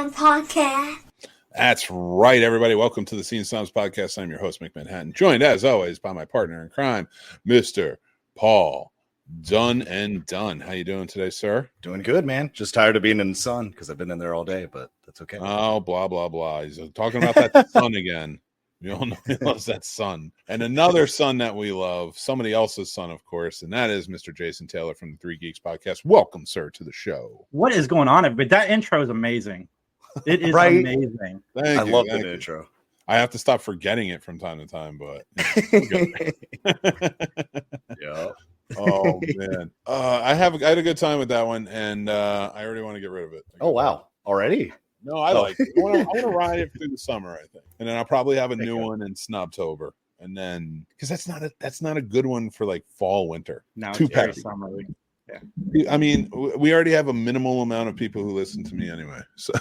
Snobs podcast. That's right, everybody. Welcome to the Scene Snobs podcast. I'm your host, Mick Manhattan, joined as always by my partner in crime, Mr. Paul Done and Done. How you doing today, sir? Doing good, man. Just tired of being in the sun because I've been in there all day, but that's okay. Oh, blah, blah, blah. He's talking about that sun again. We all know he loves that son. And another son that we love, somebody else's son, of course, and that is Mr. Jason Taylor from the Three Geeks podcast. Welcome, sir, to the show. What is going on? But that intro is amazing. It is Right? Amazing. I love the intro. I have to stop forgetting it from time to time, but Yeah. Oh man, I had a good time with that one, and I already want to get rid of it. Oh wow, already? No, I like it. I want to ride it through the summer, I think, and then I'll probably have a new one in Snobtober, and then because that's not a good one for like fall, winter. No, too it's very peppy. summery. I mean, we already have a minimal amount of people who listen to me anyway, so.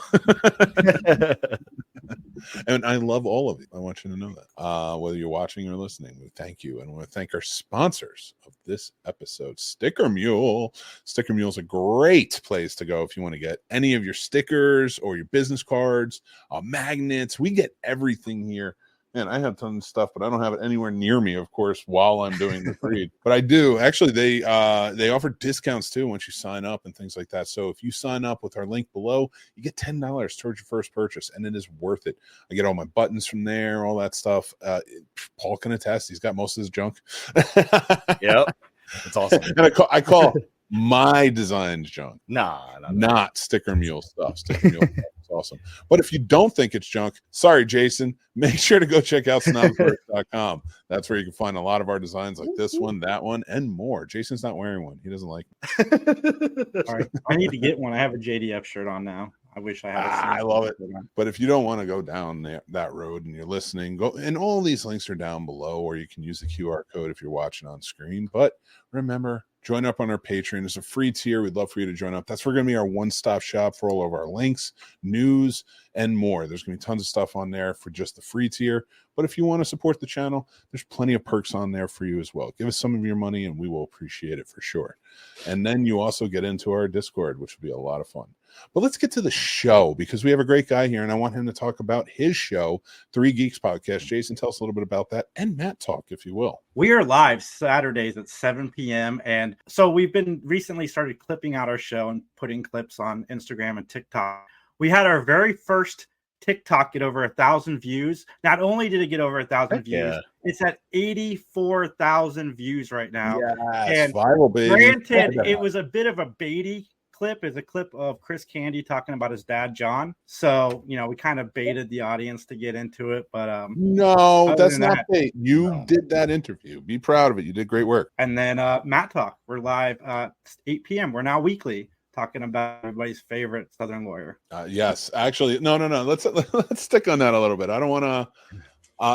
And I love all of you. I want you to know that. Whether you're watching or listening, we thank you. And we want to thank our sponsors of this episode, Sticker Mule. Sticker Mule is a great place to go if you want to get any of your stickers or your business cards, magnets. We get everything here. Man, I have tons of stuff, but I don't have it anywhere near me, of course, while I'm doing the read. But I do. Actually, they offer discounts, too, once you sign up and things like that. So if you sign up with our link below, you get $10 towards your first purchase, and it is worth it. I get all my buttons from there, all that stuff. Paul can attest. He's got most of his junk. Yep. It's awesome. And I call my designs junk. Not Sticker Mule stuff. Sticker Mule stuff. It's awesome. But if you don't think it's junk, sorry, Jason, make sure to go check out snobsworks.com. That's where you can find a lot of our designs like this one, that one, and more. Jason's not wearing one. He doesn't like All right. I need to get one. I have a JDF shirt on now. I wish I had I love it. But if you don't want to go down that road and you're listening, go, and all these links are down below, or you can use the QR code if you're watching on screen. But remember, join up on our Patreon. It's a free tier. We'd love for you to join up. That's where we're going to be our one-stop shop for all of our links, news, and more. There's going to be tons of stuff on there for just the free tier. But if you want to support the channel, there's plenty of perks on there for you as well. Give us some of your money, and we will appreciate it for sure. And then you also get into our Discord, which will be a lot of fun. But let's get to the show, because we have a great guy here, and I want him to talk about his show, Three Geeks Podcast. Jason, tell us a little bit about that, and Matt Talk, if you will. We are live Saturdays at 7 p.m. And so we've been recently started clipping out our show and putting clips on Instagram and TikTok. We had our very first TikTok get over 1,000 views. Not only did it get over 1,000 views, it's at 84,000 views right now. Yes, and viral, baby. Granted, it was a bit of a baity clip. Is a clip of Chris Candy talking about his dad John, so we kind of baited the audience to get into it, but no, that's not bait. You did that interview. Be proud of it. You did great work. And then Matt Talk, we're live 8 p.m. We're now weekly, talking about everybody's favorite Southern lawyer. Yes, actually, no. Let's stick on that a little bit. I don't want to.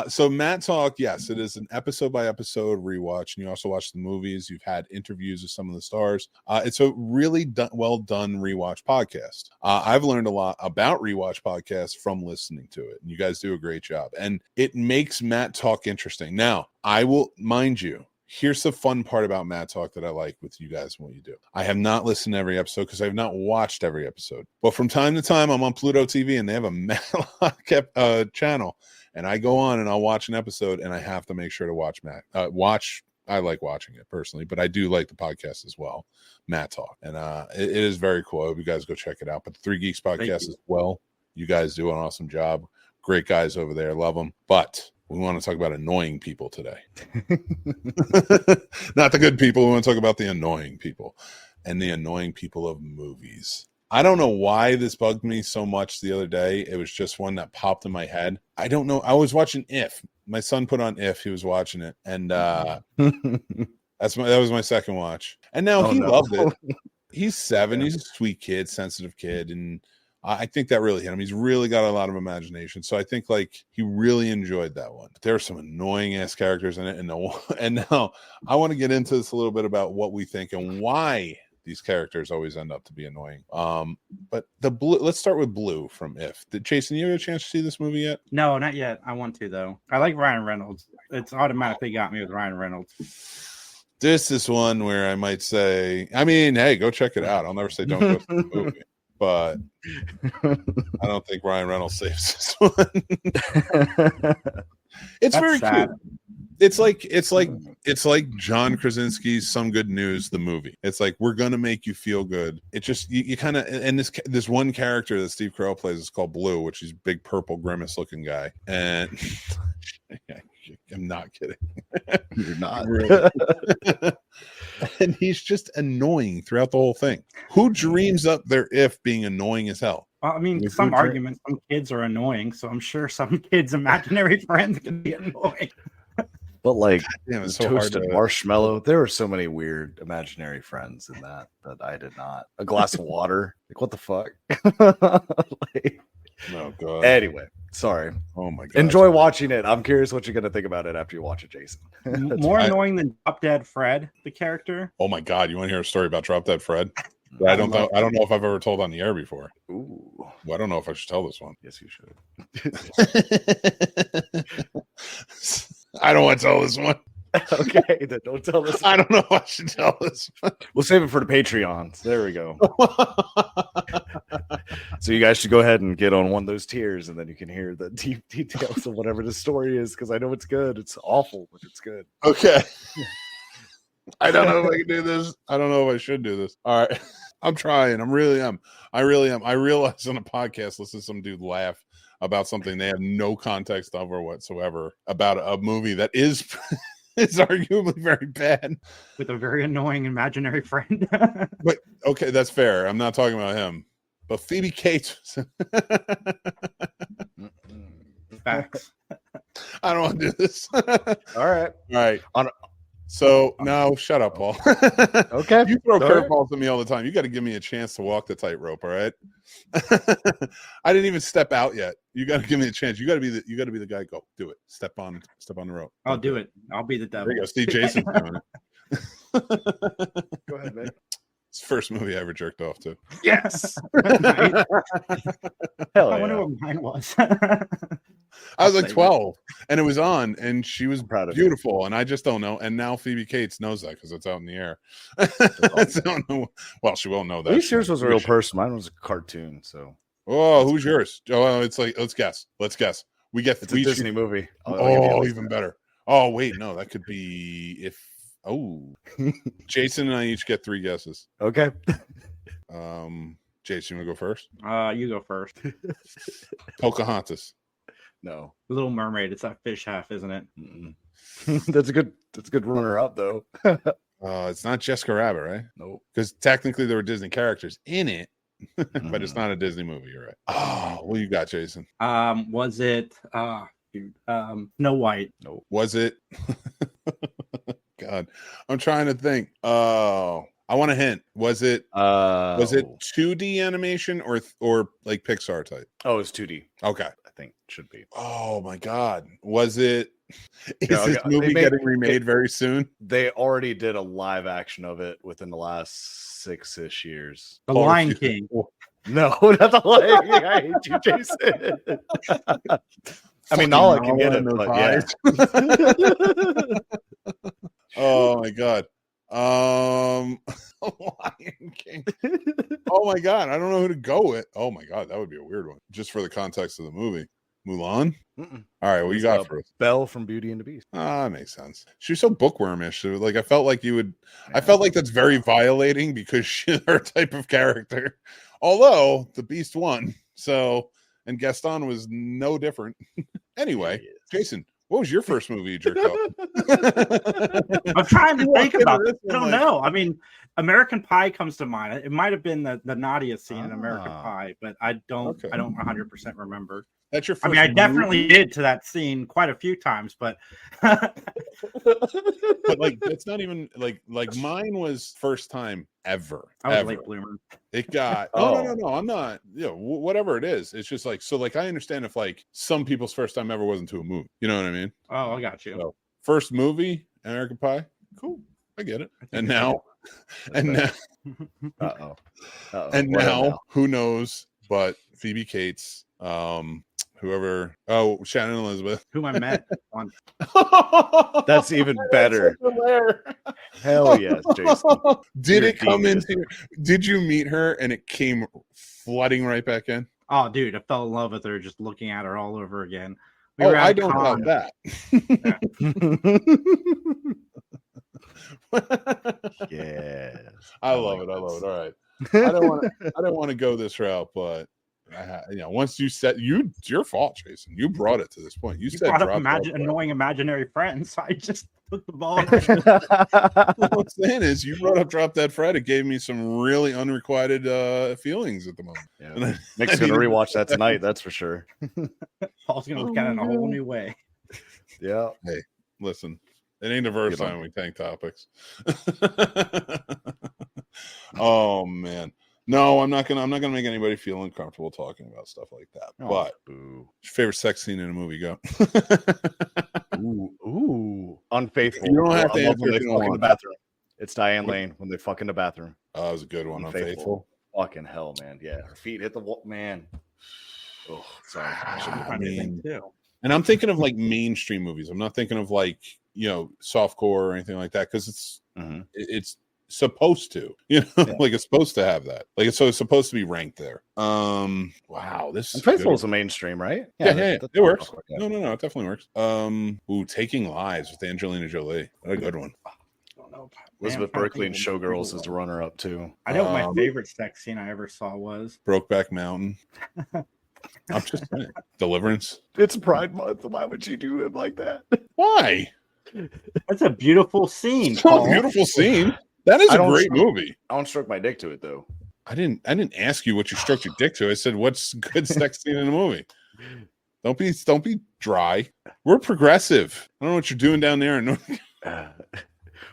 So Matt Talk, yes, it is an episode by episode rewatch, and you also watch the movies. You've had interviews with some of the stars. It's a really well done rewatch podcast. I've learned a lot about rewatch podcasts from listening to it, and you guys do a great job. And it makes Matt Talk interesting. Now, I will mind you. Here's the fun part about Matt Talk that I like with you guys and what you do. I have not listened to every episode because I have not watched every episode. But from time to time, I'm on Pluto TV, and they have a Matlock channel. And I go on and I'll watch an episode, and I have to make sure to watch Matt. I like watching it personally, but I do like the podcast as well, Matt Talk. And it is very cool. I hope you guys go check it out. But the Three Geeks podcast as well. You guys do an awesome job. Great guys over there. Love them. But we want to talk about annoying people today. Not the good people. We want to talk about the annoying people and the annoying people of movies. I don't know why this bugged me so much the other day. It was just one that popped in my head. I don't know. I was watching If. My son put on If. He was watching it. And that was my second watch. And now he loved it. He's 7. He's a sweet kid, sensitive kid. And I think that really hit him. He's really got a lot of imagination. So I think he really enjoyed that one. There are some annoying ass characters in it. And now I want to get into this a little bit about what we think and why these characters always end up to be annoying. But let's start with Blue from If. Jason, you have a chance to see this movie yet? No, not yet. I want to, though. I like Ryan Reynolds. It's automatically got me with Ryan Reynolds. This is one where I might say, hey, go check it out. I'll never say don't go see the movie. but I don't think Ryan Reynolds saves this one. It's That's very sad. cute. It's like John Krasinski's Some Good News, the movie. It's like, we're gonna make you feel good. It just you kind of, and this one character that Steve Carell plays is called Blue, which is big purple grimace looking guy, and I'm not kidding. You're not. And he's just annoying throughout the whole thing. Who dreams up their if being annoying as hell? Well, I mean, some arguments, some kids are annoying, so I'm sure some kids' imaginary friends can be annoying. But like, Damn, the it's so hard toasted to... marshmallow, there were so many weird imaginary friends in that I did not. A glass of water, like what the fuck? Like, Oh god. anyway, sorry. Oh my god. Enjoy watching it. I'm curious what you're gonna think about it after you watch it, Jason. More annoying than Drop Dead Fred, the character. Oh my god, you want to hear a story about Drop Dead Fred? I don't know if I've ever told on the air before. Ooh. Well, I don't know if I should tell this one. Yes, you should. I don't want to tell this one. Okay, then don't tell us. I don't know if I should tell this one. We'll save it for the Patreons. There we go. So you guys should go ahead and get on one of those tiers, and then you can hear the deep details of whatever the story is, because I know it's good. It's awful, but it's good. Okay. I don't know if I can do this. I don't know if I should do this. All right. I'm trying. I really am. I realized on a podcast, listen to some dude laugh about something they have no context of or whatsoever about a movie that is arguably very bad. With a very annoying imaginary friend. But okay, that's fair. I'm not talking about him. But Phoebe Cates. Facts. I don't want to do this. All right. So now shut up, Paul. Okay. You throw All curveballs at me all the time. You got to give me a chance to walk the tightrope, all right? I didn't even step out yet. You got to give me a chance. You got to be the guy. Go do it. Step on the rope. I'll do it. I'll be the devil. There you go. See, Jason's doing it. Go ahead, man. It's the first movie I ever jerked off to. Yes. Hell I wonder yeah. what mine was. I was like 12, and it was on, and she was Proud of beautiful, and I just don't know. And now Phoebe Cates knows that because it's out in the air. Well, she won't know that. At least yours was a real person. Mine was a cartoon. So, Oh, who's yours? Oh, it's like let's guess. We get it's a Disney movie. Oh, even better. Oh, wait, no, that could be if. Oh, Jason and I each get 3 guesses. Okay. Jason, you want to go first? You go first. Pocahontas. No. Little Mermaid. It's that fish half, isn't it? That's a good runner up though. It's not Jessica Rabbit, right? Nope. Because technically there were Disney characters in it, but it's not a Disney movie. You're right. Oh, what you got, Jason? Was it Snow White? Nope. Was it? God, I'm trying to think. Oh, I want a hint. Was it 2D animation or like Pixar type? Oh, it's 2D. Okay. I think it should be. Oh my God. Was it? Is No, this movie getting remade it very soon? They already did a live action of it within the last 6-ish years. The Lion King. No, not the Lion King. I hate you, Jason. I mean, all I can get it, but yeah. Oh my God. Lion King. Oh my God. I don't know who to go with. Oh my God. That would be a weird one. Just for the context of the movie. Mulan? Mm-mm. All right. What you got for us? Belle from Beauty and the Beast. Ah, that makes sense. She was so bookwormish. So, like, I felt like you would. I felt like that's very violating because she's her type of character. Although the Beast won, so and Gaston was no different. Anyway, Jason, what was your first movie you jerked off? I'm trying to think about it. I don't know. I mean, American Pie comes to mind. It might have been the naughtiest scene in American Pie, but I don't 100% remember. That's your first. I mean, I definitely did to that scene quite a few times, but but like it's not even like mine was first time ever. I was ever. a late bloomer. It got no. I'm not. Whatever it is, it's just like so. Like I understand if like some people's first time ever wasn't to a movie. You know what I mean? Oh, I got you. So, first movie, American Pie. Cool, I get it. And now, who knows? But Phoebe Cates, whoever. Oh, Shannon Elizabeth. Whom I met on. That's even better. Hell yes, Jason. Did you meet her and it came flooding right back in. Oh, dude, I fell in love with her just looking at her all over again. We Oh, were at I a don't con. doubt that. Yes. I love it. All right. I don't want to go this route, but once you said it's your fault, Jason. You brought it to this point. You said brought up drop annoying imaginary friends. So I just took the ball. What I'm saying is, you brought up Drop Dead Fred. It gave me some really unrequited feelings at the moment. Yeah. Nick's gonna rewatch that tonight. That's for sure. Paul's gonna look at it in a whole new way. Yeah. Hey, listen, it ain't the first time we tank topics. Oh man. No, I'm not gonna make anybody feel uncomfortable talking about stuff like that. But your favorite sex scene in a movie, go. Ooh. Unfaithful. You don't have to answer when they if you don't fuck in the want. bathroom. It's Diane Lane when they fuck in the bathroom. Oh, that was a good one. Unfaithful. Fucking hell, man. Yeah, her feet hit the wall, man. Oh, sorry. I mean, and I'm thinking of like mainstream movies. I'm not thinking of like softcore or anything like that, because it's supposed to, like it's supposed to have that, like it's supposed to be ranked there. Wow, this Unfaithful is a mainstream, right? Yeah, it works. No, it definitely works. Taking Lives with Angelina Jolie, what a good one. Elizabeth Berkley and Showgirls is the runner-up too. I know what my favorite sex scene I ever saw was Brokeback Mountain. I'm just saying. Deliverance. It's Pride Month. Why would you do it like that? Why? That's a beautiful scene. It's not a beautiful scene. That is a great movie. I don't stroke my dick to it though. I didn't ask you what you stroked your dick to. I said, what's good sex scene in a movie? Don't be dry. We're progressive. I don't know what you're doing down there.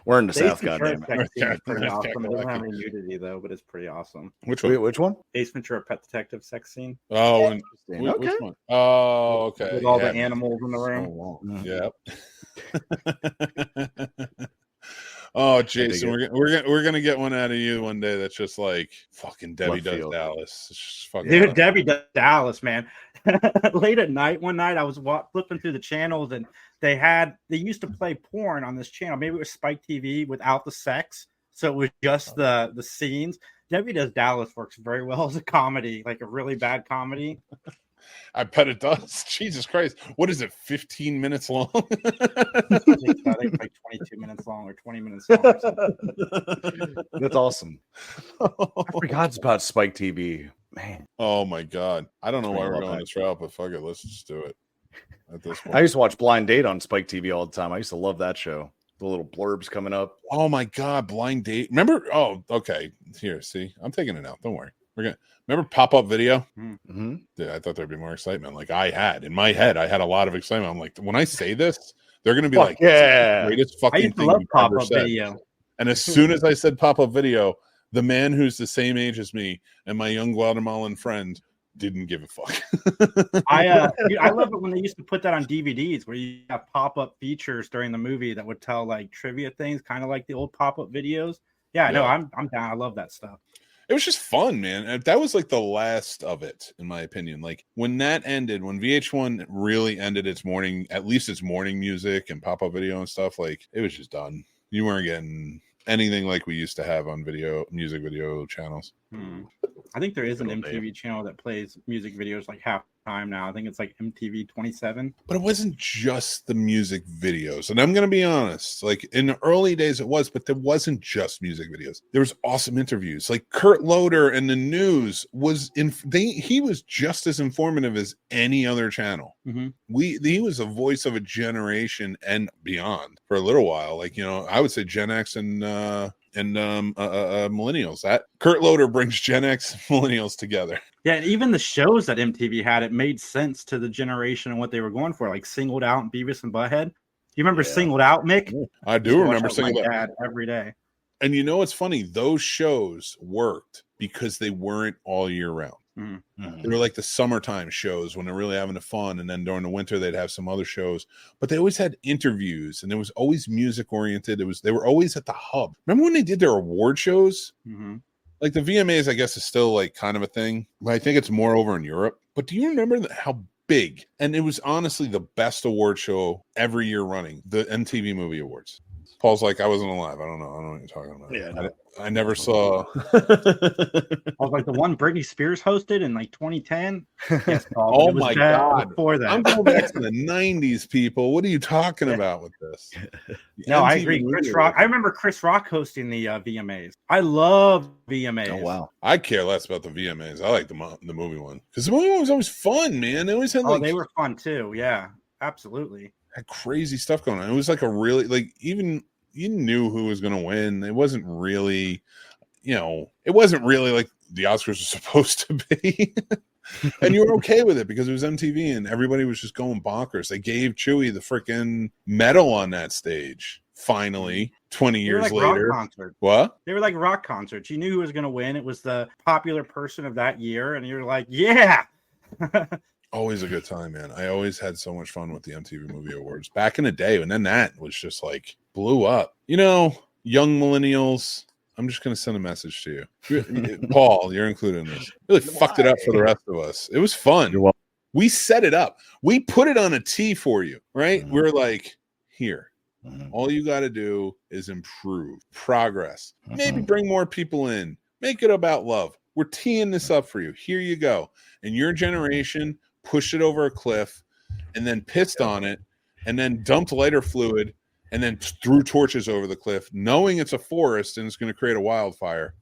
We're in the South, goddamn it. It's pretty awesome. It doesn't have any nudity though, but it's pretty awesome. Which one? Which one? Ace Ventura Pet Detective sex scene. Oh, okay. Which one? Oh, okay. With all the animals in the room. Yep. Oh, Jason, we're gonna get one out of you one day. That's just like fucking Debbie Does Dallas. Dude, Debbie Does Dallas, man. Late at night, one night, I was flipping through the channels, and they used to play porn on this channel. Maybe it was Spike TV without the sex, so it was just the scenes. Debbie Does Dallas works very well as a comedy, like a really bad comedy. I bet it does. Jesus Christ. What is it, 15 minutes long? I think like 22 minutes long or 20 minutes long. Or something. That's awesome. I forgot about Spike TV. Man. Oh my God. I don't know why we're going this route, but fuck it. Let's just do it. At this point. I used to watch Blind Date on Spike TV all the time. I used to love that show. The little blurbs coming up. Oh my God. Blind Date. Remember? Oh, okay. Here, see, I'm taking it out. Don't worry. Remember pop-up video? Mm-hmm. Dude, I thought there'd be more excitement. Like in my head, I had a lot of excitement. I'm like, when I say this, they're gonna be like, yeah, greatest fucking I used to thing love you've pop-up ever said. video. And as soon as I said pop-up video, the man who's the same age as me and my young Guatemalan friend didn't give a fuck. I love it when they used to put that on DVDs where you have pop-up features during the movie that would tell like trivia things, kind of like the old pop-up videos. Yeah, no, I'm down. I love that stuff. It was just fun, man. And that was like the last of it, in my opinion. Like when that ended, when VH1 really ended its morning music and pop-up video and stuff, like it was just done. You weren't getting anything like we used to have on music video channels. I think there is an MTV channel that plays music videos like half the time now. I think it's like MTV 27. But it wasn't just the music videos. And I'm going to be honest, like in the early days it was, but there wasn't just music videos. There was awesome interviews. Like Kurt Loder and the news he was just as informative as any other channel. He was a voice of a generation and beyond for a little while. Like, I would say Gen X and millennials. That Kurt Loder brings Gen X and millennials together. Yeah, and even the shows that MTV had, it made sense to the generation and what they were going for, like Singled Out and Beavis and Butthead. Do you remember Singled Out, Mick? I do remember Singled Out every day. And you know what's funny? Those shows worked because they weren't all year round. They were like the summertime shows when they're really having fun, and then during the winter they'd have some other shows. But they always had interviews, and it was always music oriented. They were always at the hub. Remember when they did their award shows? Like the VMAs, I guess, is still like kind of a thing, but I think it's more over in Europe. But do you remember how big? And it was honestly the best award show every year running, the MTV Movie Awards. Snobs. Paul's like, I wasn't alive. I don't know what you're talking about. Yeah, no. I never saw. I was like the one Britney Spears hosted in like 2010. Yes, Paul. Oh It was my bad God. Before that, I'm going back to the 90s, people. What are you talking about with this? No, I MTV agree. Chris Movie Rock. Awards. I remember Chris Rock hosting the VMAs. I love VMAs. Oh wow. I care less about the VMAs. I like the movie one because the movie one was always fun, man. They always had Oh, like they were fun too. Yeah, absolutely. had crazy stuff going on. It was like a really like even you knew who was going to win. It wasn't really, it wasn't really like the Oscars were supposed to be. And you were okay with it because it was MTV and everybody was just going bonkers. They gave Chewie the freaking medal on that stage. Finally, 20 years like later. Rock concerts. What? They were like rock concerts. You knew who was going to win. It was the popular person of that year, and you're like, yeah. Always a good time, man. I always had so much fun with the MTV Movie Awards back in the day, and then that was just like blew up. Young millennials. I'm just going to send a message to you. Paul, you're included in this. Really fucked it up for the rest of us. It was fun. You're welcome. We set it up. We put it on a tee for you, right? Mhm. We're like, here. Mhm. All you got to do is improve, progress, maybe Mhm. bring more people in, make it about love. We're teeing this up for you. Here you go. And your generation pushed it over a cliff and then pissed on it and then dumped lighter fluid and then threw torches over the cliff, knowing it's a forest and it's going to create a wildfire.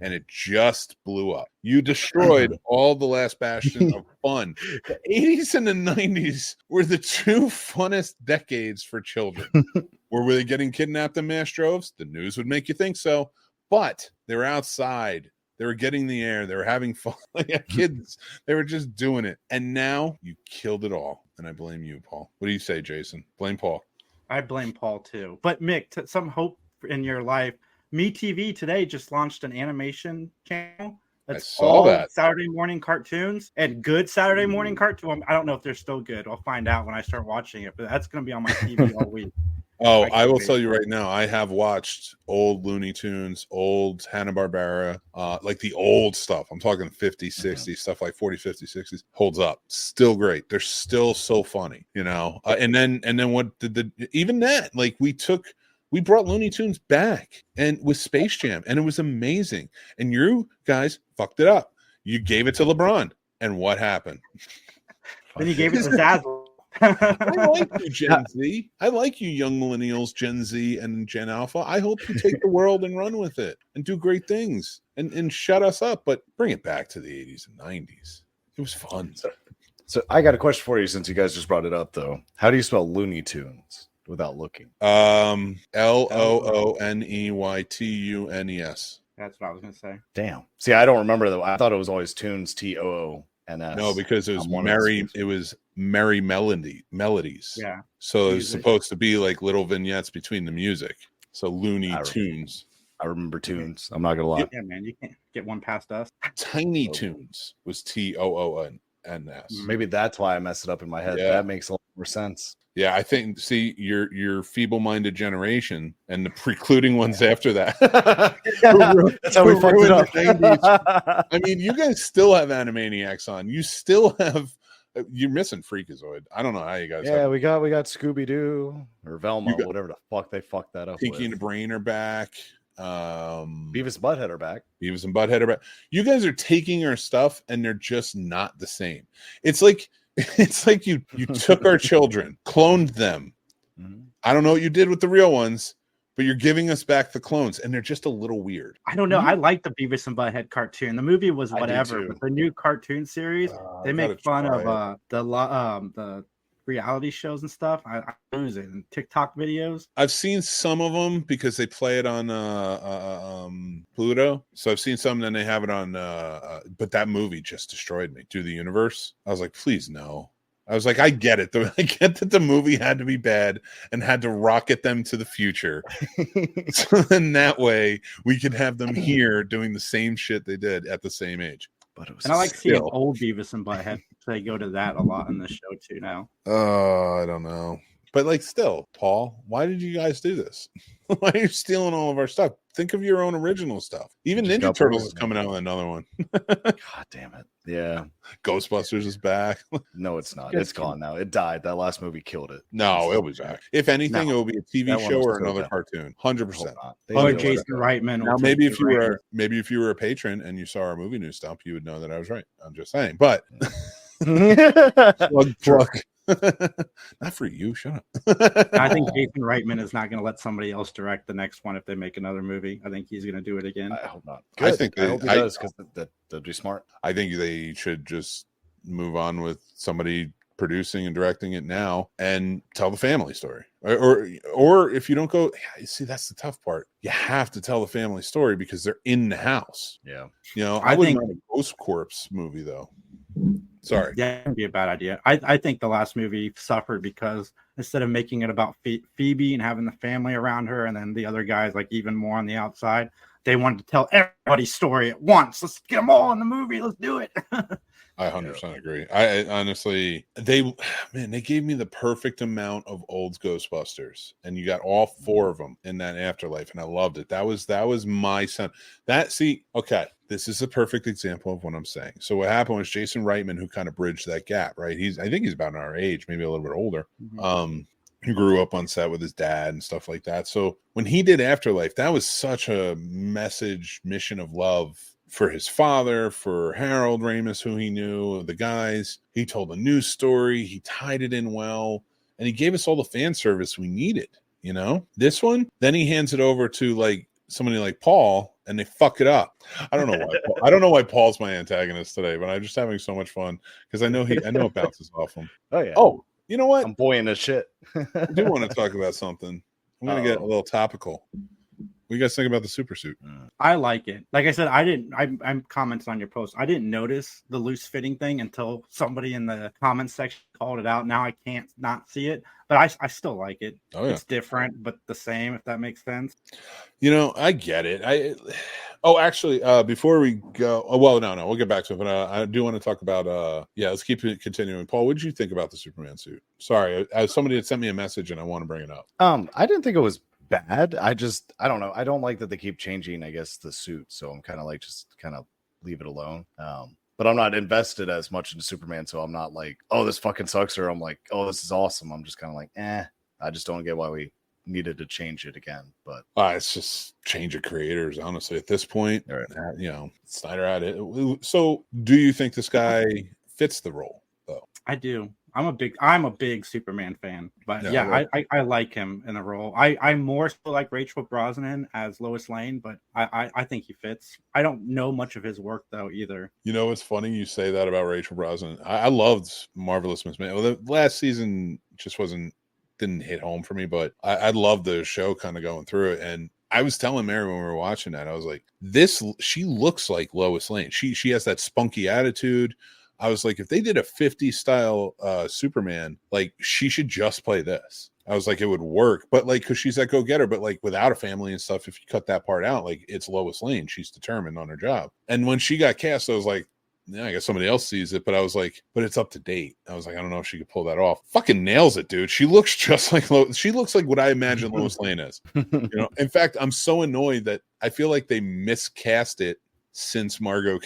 And it just blew up. You destroyed all the last bastion of fun. The 80s and the 90s were the two funnest decades for children. Were they getting kidnapped in mass droves? The news would make you think so. But they were outside. They were getting the air. They were having fun. Kids, they were just doing it. And now you killed it all. And I blame you, Paul. What do you say, Jason? Blame Paul. I blame Paul too. But Mick, some hope in your life. MeTV today just launched an animation channel. That's saw all that. Saturday morning cartoons and good Saturday morning cartoons. I don't know if they're still good. I'll find out when I start watching it, but that's going to be on my TV all week. Oh, I will tell you right now, I have watched old Looney Tunes, old Hanna-Barbera, like the old stuff. I'm talking 50s, 60s, stuff like 40s, 50s, 60s. Holds up. Still great. They're still so funny, and then what did even that, like we brought Looney Tunes back and with Space Jam, and it was amazing. And you guys fucked it up. You gave it to LeBron, and what happened? Then you gave it to Zazzle. I like you, Gen Z. I like you, young millennials, Gen Z and Gen Alpha. I hope you take the world and run with it and do great things and shut us up, but bring it back to the 80s and 90s. It was fun. So I got a question for you since you guys just brought it up, though. How do you spell Looney Tunes without looking? LOONEYTUNES. That's what I was going to say. Damn. See, I don't remember though. I thought it was always Tunes, TOONS. No, because it was merry melodies. Yeah. So it was supposed to be like little vignettes between the music. So Looney Tunes. I remember Tunes. I'm not gonna lie. Yeah, man, you can't get one past us. Tiny Tunes was TOONS. Maybe that's why I messed it up in my head. Yeah. That makes a lot more sense. Yeah, I think. See, your feeble-minded generation and the precluding ones after that. That's how we fucked it up. I mean, you guys still have Animaniacs on. You still have. You're missing Freakazoid. I don't know how you guys. Yeah, we got Scooby Doo or Velma, whatever the fuck they fucked that up. Pinky and the Brain are back. Beavis and Butthead are back. Beavis and Butthead are back. You guys are taking our stuff and they're just not the same. It's like you took our children, cloned them. Mm-hmm. I don't know what you did with the real ones, but you're giving us back the clones, and they're just a little weird. I don't know. I like the Beavis and Butthead cartoon. The movie was whatever, but the new cartoon series, they make fun of the reality shows and stuff. I lose it in TikTok videos. I've seen some of them because they play it on Pluto. So I've seen some, and then they have it on. But that movie just destroyed me. Do the Universe. I was like, please no. I was like, I get it. I get that the movie had to be bad and had to rocket them to the future. So then that way we could have them here doing the same shit they did at the same age. But it was and I like seeing old Beavis and Butthead. They go to that a lot in the show too now. I don't know. But like still, Paul, why did you guys do this? Why are you stealing all of our stuff? Think of your own original stuff. Even Just Ninja got Turtles bored. is coming out with another one. God damn it. Yeah. Ghostbusters is back. No, it's not. Yes, It's gone now. It died. That last movie killed it. No, it'll be back. If anything, No. it will be a TV That one show was or so another bad. cartoon. I hope 100%. not. They Or need to Jason let it Reitman. Now, maybe if you were a patron and you saw our movie news stump, you would know that I was right. I'm just saying. But plug. Not for you. Shut up. I think Jason Reitman is not going to let somebody else direct the next one if they make another movie. I think he's going to do it again. I hope not. I Good. think I hope he does because that'd be smart. I think they should just move on with somebody producing and directing it now and tell the family story. Or if you don't go, see, that's the tough part. You have to tell the family story because they're in the house. Yeah. You know, I I wouldn't think- mind a Ghost Corpse movie though. Sorry. Yeah, it would be a bad idea. I think the last movie suffered because instead of making it about Phoebe and having the family around her and then the other guys like even more on the outside, they wanted to tell everybody's story at once. Let's get them all in the movie. Let's do it. I 100% agree. I honestly, they gave me the perfect amount of old Ghostbusters, and you got all 4 of them in that afterlife, and I loved it. That was my son. Okay, this is a perfect example of what I'm saying. So what happened was Jason Reitman, who kind of bridged that gap, right? I think he's about our age, maybe a little bit older. He grew up on set with his dad and stuff like that. So when he did Afterlife, that was such a mission of love for his father, for Harold Ramis, who he knew, the guys. He told a news story. He tied it in well, and he gave us all the fan service we needed. You know, this one, then he hands it over to like somebody like Paul, and they fuck it up. I don't know why. I don't know why Paul's my antagonist today, but I'm just having so much fun because I know it bounces off him. Oh yeah. Oh, you know what? I'm buoying as shit. I do want to talk about something. I'm going to get a little topical. What do you guys think about the super suit? I like it. Like I said, I'm commenting on your post. I didn't notice the loose fitting thing until somebody in the comments section called it out. Now I can't not see it, but I still like it. Oh, yeah. It's different, but the same, if that makes sense. You know, I get it. Actually, before we go, no, we'll get back to it. But I do want to talk about, let's keep it continuing. Paul, what did you think about the Superman suit? Sorry, somebody had sent me a message and I want to bring it up. I didn't think it was bad. I don't know. I don't like that they keep changing, I guess, the suit. So I'm kind of like, just kind of leave it alone. But I'm not invested as much into Superman. So I'm not like, oh, this fucking sucks. Or I'm like, oh, this is awesome. I'm just kind of like, I just don't get why we needed to change it again. But It's just change of creators, honestly, at this point. Right. Snyder had it. So do you think this guy fits the role though? I do. I'm a big Superman fan, but I like him in the role. I more so like Rachel Brosnahan as Lois Lane, but I think he fits. I don't know much of his work though either. You know, it's funny you say that about Rachel Brosnahan. I loved Marvelous Miss Maisel. Well, the last season just didn't hit home for me, but I loved the show kind of going through it. And I was telling Mary when we were watching that, I was like, she looks like Lois Lane. She has that spunky attitude. I was like, if they did a 50s style Superman, like she should just play this. I was like, it would work, but like, cause she's that go-getter, but like without a family and stuff, if you cut that part out, like it's Lois Lane. She's determined on her job. And when she got cast, I was like, yeah, I guess somebody else sees it, but I was like, but it's up to date. I was like, I don't know if she could pull that off. Fucking nails it, dude. She looks just like she looks like what I imagine Lois Lane is. You know, in fact, I'm so annoyed that I feel like they miscast it since Margot.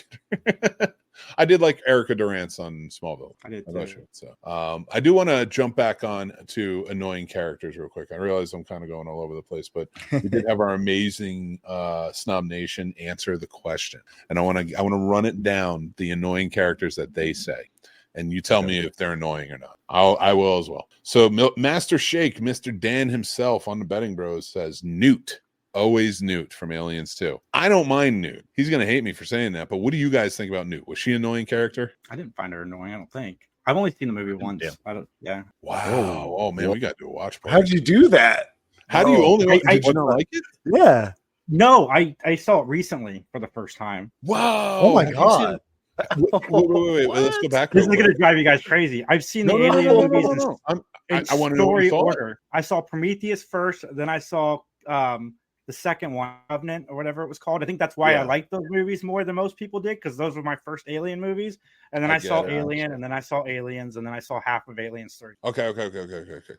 I did like Erica Durance on Smallville. I did too. So I do want to jump back on to annoying characters real quick. I realize I'm kind of going all over the place, but we did have our amazing Snob Nation answer the question, and I want to run it down, the annoying characters that they say, and you tell me if they're annoying or not. I will as well. So Master Shake, Mr. Dan himself on the Betting Bros says Newt. Always Newt from Aliens 2. I don't mind Newt. He's going to hate me for saying that, but what do you guys think about Newt? Was she an annoying character? I didn't find her annoying, I don't think. I've only seen the movie once. Yeah. Wow. Oh, man, we got to do a watch party. How'd you do that? How do you only did you not like it? Yeah. No, I saw it recently for the first time. Wow. Oh my God. Wait. Let's go back. This is going to drive you guys crazy. I've seen the Alien movies in I want to know what story you thought. order. I saw Prometheus first, then I saw the second one, Covenant or whatever it was called. I think that's why I liked those movies more than most people did, because those were my first Alien movies. And then I saw Alien, and then I saw Aliens, and then I saw half of Aliens 3. Okay.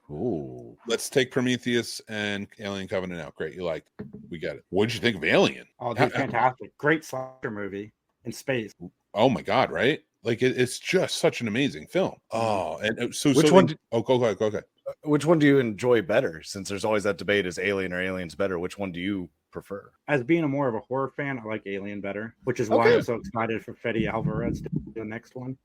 Ooh. Let's take Prometheus and Alien Covenant out. Great, you like? We get it. What did you think of Alien? Oh, dude, fantastic! Great slasher movie in space. Oh my god, right? Like it's just such an amazing film. Oh, and so Which so one? go ahead. Which one do you enjoy better? Since there's always that debate: is Alien or Aliens better? Which one do you prefer? As being a more of a horror fan, I like Alien better, which is why I'm so excited for Fede Alvarez to do the next one.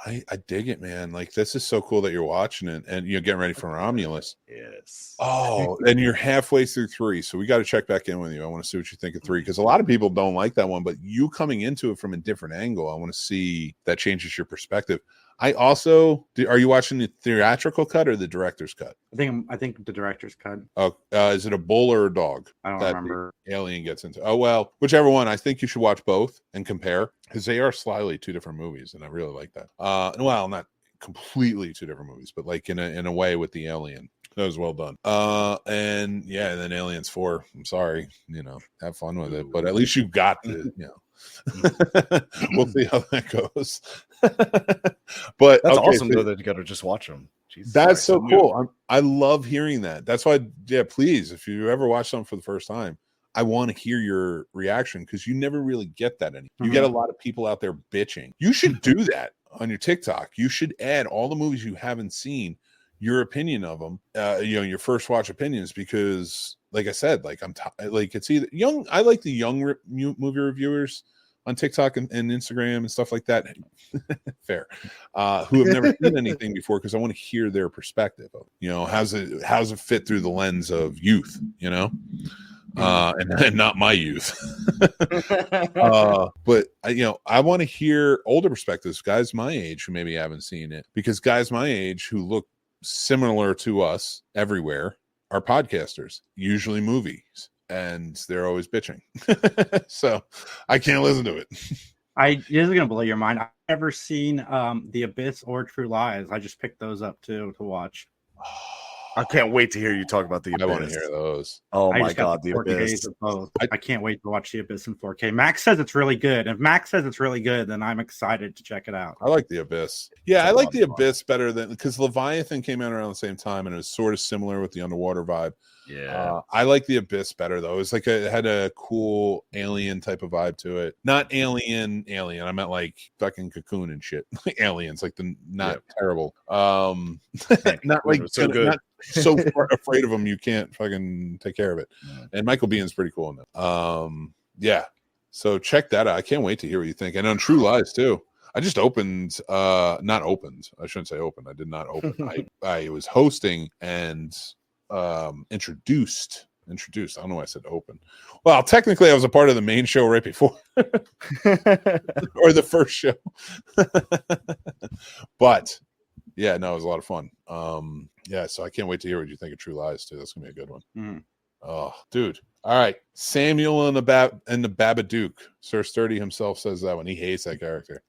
I dig it, man. Like, this is so cool that you're watching it and you're getting ready for Romulus. Yes. Oh, and you're halfway through 3, so we got to check back in with you. I want to see what you think of 3, because a lot of people don't like that one, but you coming into it from a different angle, I want to see that changes your perspective. I also are you watching the theatrical cut or the director's cut? I think the director's cut. Oh, is it a bull or a dog? I don't remember. Alien gets into. Oh well, whichever one. I think you should watch both and compare, because they are slightly two different movies, and I really like that. Well, not completely two different movies, but like in a way with the Alien. That was well done. And then Aliens 4. I'm sorry, have fun with it, but at least you got the, we'll see how that goes. But that's awesome though, that you got to just watch them. Jesus, that's so cool. I love hearing that. That's why, please, if you ever watch something for the first time, I want to hear your reaction, because you never really get that anymore. You get a lot of people out there bitching. You should do that on your TikTok. You should add all the movies you haven't seen, your opinion of them, your first watch opinions, because like I said, like it's either young. I like the young movie reviewers on TikTok and Instagram and stuff like that. Fair. Who have never seen anything before, because I want to hear their perspective of, how's it fit through the lens of youth, and not my youth. But I want to hear older perspectives, guys my age who maybe haven't seen it, because guys my age who look similar to us everywhere are podcasters, usually movies, and they're always bitching. So I can't listen to it. This is gonna blow your mind. I've never seen The Abyss or True Lies. I just picked those up too to watch. I can't wait to hear you talk about The Abyss. I want to hear those. Oh my god, The Abyss! I can't wait to watch The Abyss in 4K. Max says it's really good. If Max says it's really good, then I'm excited to check it out. I like The Abyss. Yeah, I like The Abyss better than, because Leviathan came out around the same time, and it was sort of similar with the underwater vibe. Yeah, I like The Abyss better though. It was like it had a cool alien type of vibe to it. Not alien. I meant like fucking Cocoon and shit. Aliens, like terrible. Not like so good. Not so afraid of them you can't fucking take care of it. And Michael Bihn's pretty cool in that. Yeah. So check that out. I can't wait to hear what you think. And on True Lies too. I just opened, not opened. I shouldn't say opened. I did not open. I was hosting and introduced. I don't know why I said open. Well, technically I was a part of the main show right before or the first show. But yeah, no, it was a lot of fun. So I can't wait to hear what you think of True Lies too. That's gonna be a good one. Oh, dude. All right. Samuel and the Babadook. Sir Sturdy himself says that one. He hates that character.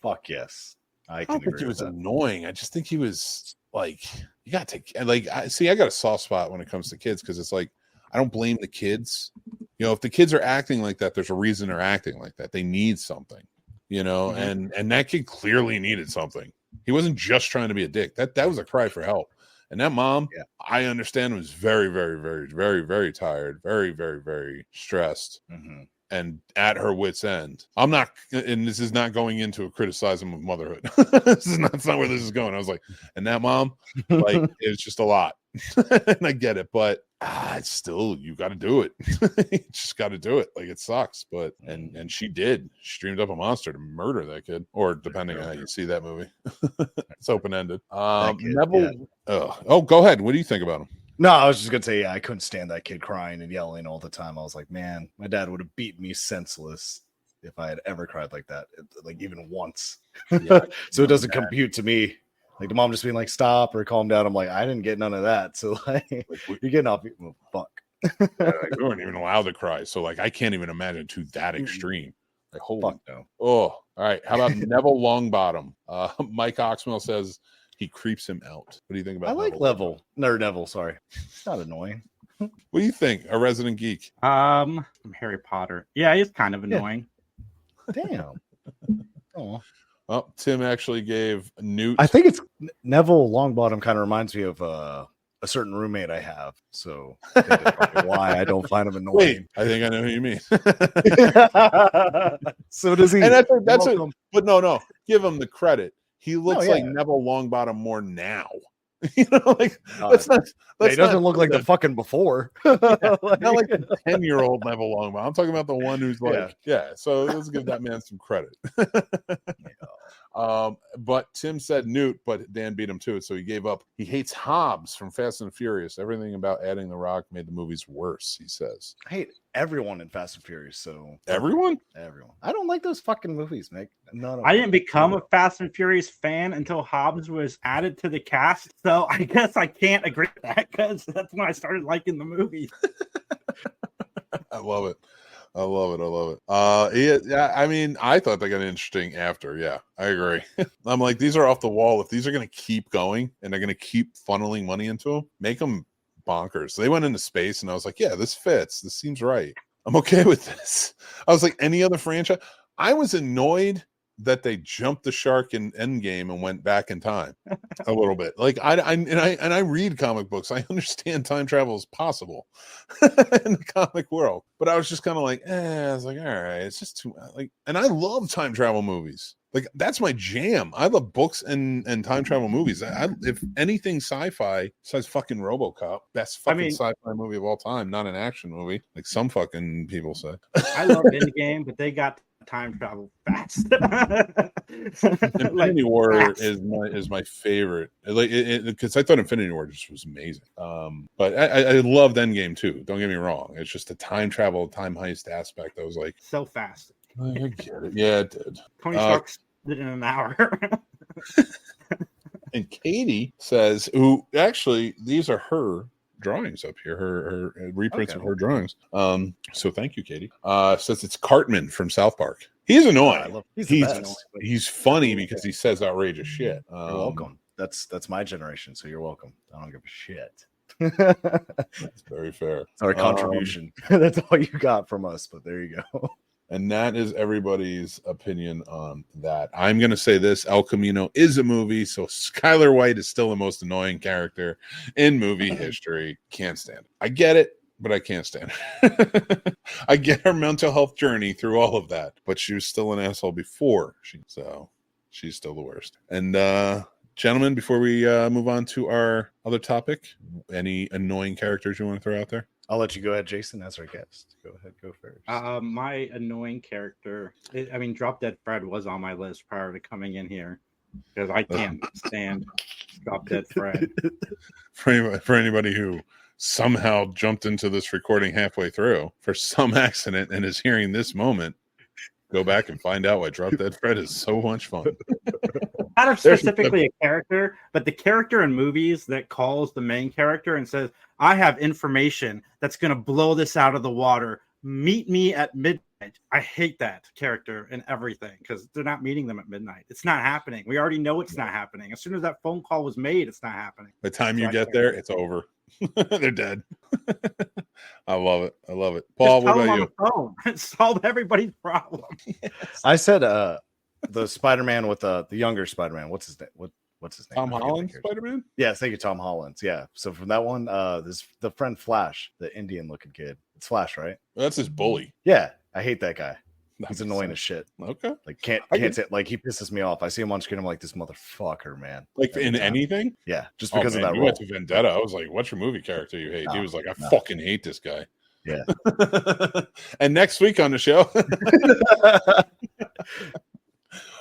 Fuck yes. I don't think he was annoying. I just think he was like, you gotta take, like, I got a soft spot when it comes to kids, because it's like, I don't blame the kids. If the kids are acting like that, there's a reason they're acting like that. They need something, and that kid clearly needed something. He wasn't just trying to be a dick. That was a cry for help. And that mom, I understand, was very, very, very, very, very tired, very, very, very stressed. And at her wit's end. I'm not, and this is not going into a criticism of motherhood. That's not where this is going. I was like, and that mom, like, it's just a lot. And I get it, but it's still, you got to do it. You just got to do it. Like, it sucks, but and she did. She dreamed up a monster to murder that kid, or depending on how you see that movie. It's open ended. Neville. Go ahead. What do you think about him? No, I was just gonna say, I couldn't stand that kid crying and yelling all the time. I was like, man, my dad would have beaten me senseless if I had ever cried like that, like even once. So it doesn't compute to me. Like the mom just being like, stop or calm down. I'm like, I didn't get none of that. So like you're getting off. Well, fuck. Like, we weren't even allowed to cry. So like, I can't even imagine to that extreme. Like, holy fuck no. Oh, all right. How about Neville Longbottom? Mike Oxmill says he creeps him out. What do you think about? I like Neville. Sorry, it's not annoying. What do you think? A resident geek. Harry Potter. Yeah, he's kind of annoying. Damn. Oh. Well, Tim actually gave Newt. I think it's Neville Longbottom. Kind of reminds me of a certain roommate I have. So I think that's probably why I don't find him annoying. Wait, I think I know who you mean. So does he? And that's it. But no, give him the credit. He looks like yeah. Neville Longbottom more now. You know, like let's not. He doesn't look like the fucking before. Not like the 10-year-old Neville Longbottom. I'm talking about the one who's like, So let's give that man some credit. But Tim said Newt, but Dan beat him to it, so he gave up. He hates Hobbs from Fast and Furious. Everything about adding The Rock made the movies worse, he says. I hate everyone in Fast and Furious. So everyone. I don't like those fucking movies, Mick. I didn't become a Fast and Furious fan until Hobbs was added to the cast. So I guess I can't agree with that because that's when I started liking the movies. I love it. Yeah, I mean, I thought they got interesting after. Yeah, I agree. I'm like, these are off the wall. If these are going to keep going and they're going to keep funneling money into them, make them bonkers. They went into space and I was like, yeah, this fits. This seems right. I'm okay with this. I was like, any other franchise? I was annoyed that they jumped the shark in Endgame and went back in time a little bit. Like I read comic books. I understand time travel is possible in the comic world, but I was just kind of like, I was like, all right, it's just too like. And I love time travel movies. Like that's my jam. I love books and time travel movies. If anything sci-fi besides fucking RoboCop, best fucking sci-fi movie of all time, not an action movie like some fucking people say. I love Endgame, but they got time travel fast. Infinity War is my favorite. Like because I thought Infinity War just was amazing. But I loved Endgame too. Don't get me wrong. It's just the time travel, time heist aspect. I was like so fast. I get it. Yeah, it did. Tony Stark did it in an hour. And Katie says, who actually these are her drawings up here, her reprints of her drawings. So thank you, Katie. Says it's Cartman from South Park. He's annoying. He's funny because he says outrageous shit. You're welcome. That's my generation, so you're welcome. I don't give a shit. That's very fair. It's our contribution. That's all you got from us, but there you go. And that is everybody's opinion on that. I'm going to say this. El Camino is a movie, so Skylar White is still the most annoying character in movie history. Can't stand it. I get it, but I can't stand it. I get her mental health journey through all of that, but she was still an asshole before. So she's still the worst. And gentlemen, before we move on to our other topic, any annoying characters you want to throw out there? I'll let you go ahead, Jason, as our guest. Go ahead, go first. My annoying character, Drop Dead Fred was on my list prior to coming in here because I can't stand Drop Dead Fred. For anybody who somehow jumped into this recording halfway through for some accident and is hearing this moment, go back and find out why Drop Dead Fred is so much fun. Not specifically a character, but the character in movies that calls the main character and says, I have information that's going to blow this out of the water. Meet me at midnight. I hate that character and everything because they're not meeting them at midnight. It's not happening. We already know it's not happening. As soon as that phone call was made, it's not happening. By the time you get there, it's over. They're dead. I love it. Paul, what about you? On the phone. Solve everybody's problem. Yes. I said the Spider-Man with the younger Spider-Man. What's his name? What's his name? Tom Holland Spider-Man? Yeah, thank you, Tom Holland. Yeah. So from that one, there's the friend Flash, the Indian looking kid. It's Flash, right? That's his bully. Yeah, I hate that guy. He's annoying as shit. Okay. Like can't say, like he pisses me off. I see him on screen. I'm like, this motherfucker, man. Like in anything? Yeah, just because of that. You went to Vendetta. I was like, what's your movie character you hate? He was like, I fucking hate this guy. Yeah. And next week on the show.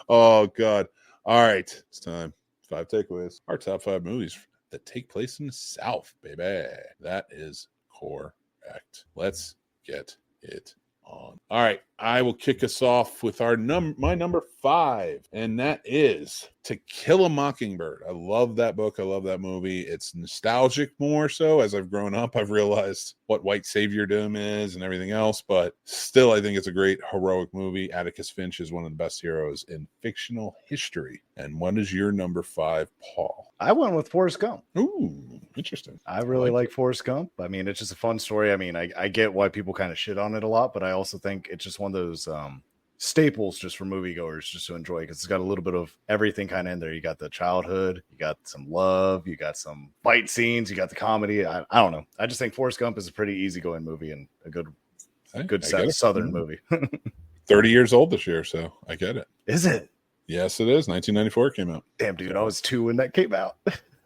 Oh God. All right. It's time. 5 takeaways. Our top 5 movies that take place in the South, baby. That is correct. Let's get it on. All right. I will kick us off with my number 5, and that is To Kill a Mockingbird. I love that book. I love that movie. It's nostalgic more so. As I've grown up, I've realized what white saviordom is and everything else, but still, I think it's a great heroic movie. Atticus Finch is one of the best heroes in fictional history. And what is your number 5, Paul? I went with Forrest Gump. Ooh, interesting. I really like Forrest Gump. I mean, it's just a fun story. I mean, I get why people kind of shit on it a lot, but I also think it's just one of those staples just for moviegoers just to enjoy, because it's got a little bit of everything kind of in there. You got the childhood, you got some love, you got some fight scenes, you got the comedy. I don't know. I just think Forrest Gump is a pretty easygoing movie and a good Southern movie. 30 years old this year, so I get it. Is it? Yes, it is. 1994 came out. Damn, dude, I was 2 when that came out.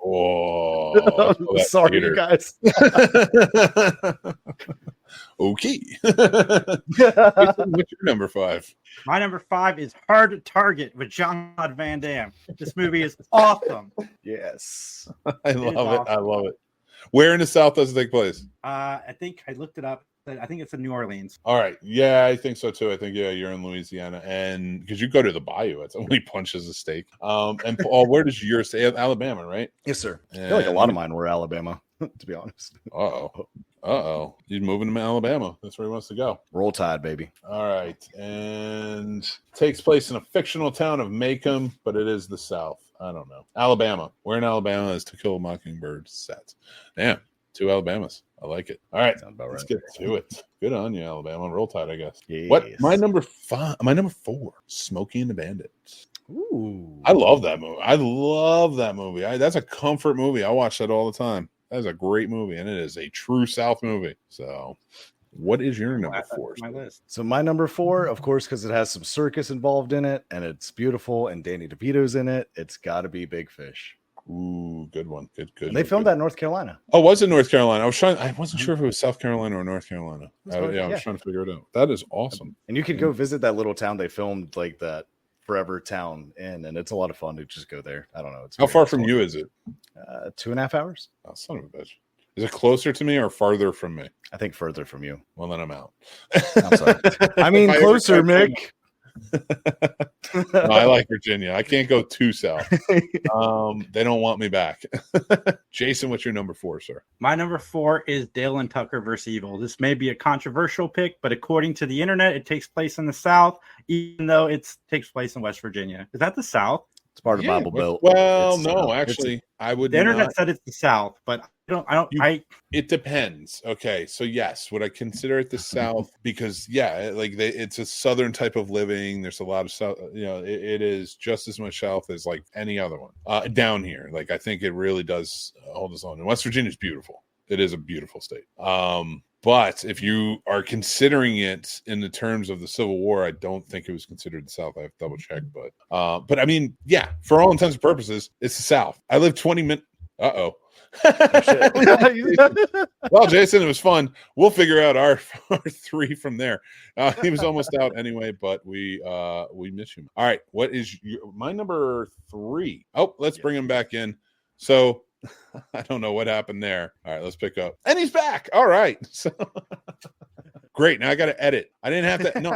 Oh, sorry, you guys. Okay. What's your number 5? My number 5 is Hard to Target with Jean-Claude Van Damme. This movie is awesome. Yes. I love it. I love it. Where in the South does it take place? I think I looked it up. I think it's in New Orleans. All right. Yeah, I think so too. I think, you're in Louisiana. And because you go to the bayou, it's only punches a steak. And Paul, where does yours stay? Alabama, right? Yes, sir. I feel like a lot of mine were Alabama, to be honest. Uh-oh. He's moving to Alabama. That's where he wants to go. Roll Tide, baby. All right. And takes place in a fictional town of Macomb, but it is the South. I don't know. Alabama. Where in Alabama is To Kill a Mockingbird set? Damn. 2 Alabamas. I like it. All right. Let's get to it. Good on you, Alabama. Roll Tide, I guess. Yes. What? My number 4, Smokey and the Bandit. Ooh. I love that movie. That's a comfort movie. I watch that all the time. That is a great movie, and it is a true South movie. So, what is your number 4? My list. So my number 4, of course, because it has some circus involved in it, and it's beautiful, and Danny DeVito's in it. It's got to be Big Fish. Ooh, good one. Good. And they filmed that in North Carolina. Oh, was it North Carolina? I wasn't sure if it was South Carolina or North Carolina. I was trying to figure it out. That is awesome. And you could go visit that little town they filmed like that forever town in, and it's a lot of fun to just go there. I don't know. How far from you is it? 2.5 hours. Oh, son of a bitch. Is it closer to me or farther from me? I think further from you. Well, then I'm out. I'm sorry. I mean, closer, Mick. No, I like Virginia. I can't go too south. They don't want me back. Jason, what's your number 4, sir? My number 4 is Dale and Tucker vs. Evil. This may be a controversial pick, but according to the internet, it takes place in the South, even though it takes place in West Virginia. Is that the South? It's part of Bible Belt. Well, no, actually, I would. The internet said it's the South, but It depends. Okay, so yes, would I consider it the South? Because it's a Southern type of living. There's a lot of South. It is just as much South as like any other one down here. Like I think it really does hold its own. And West Virginia is beautiful. It is a beautiful state. But if you are considering it in the terms of the Civil War, I don't think it was considered the South. I have to double check, but I mean, yeah, for all intents and purposes, it's the South. I live 20 minutes. Uh-oh. Well, Jason, it was fun. We'll figure out our 3 from there. He was almost out anyway, but we miss you. All right, what is my number 3? Oh, let's bring him back in. So I don't know what happened there. All right, let's pick up. And he's back. All right. So great. Now I got to edit. I didn't have to. No,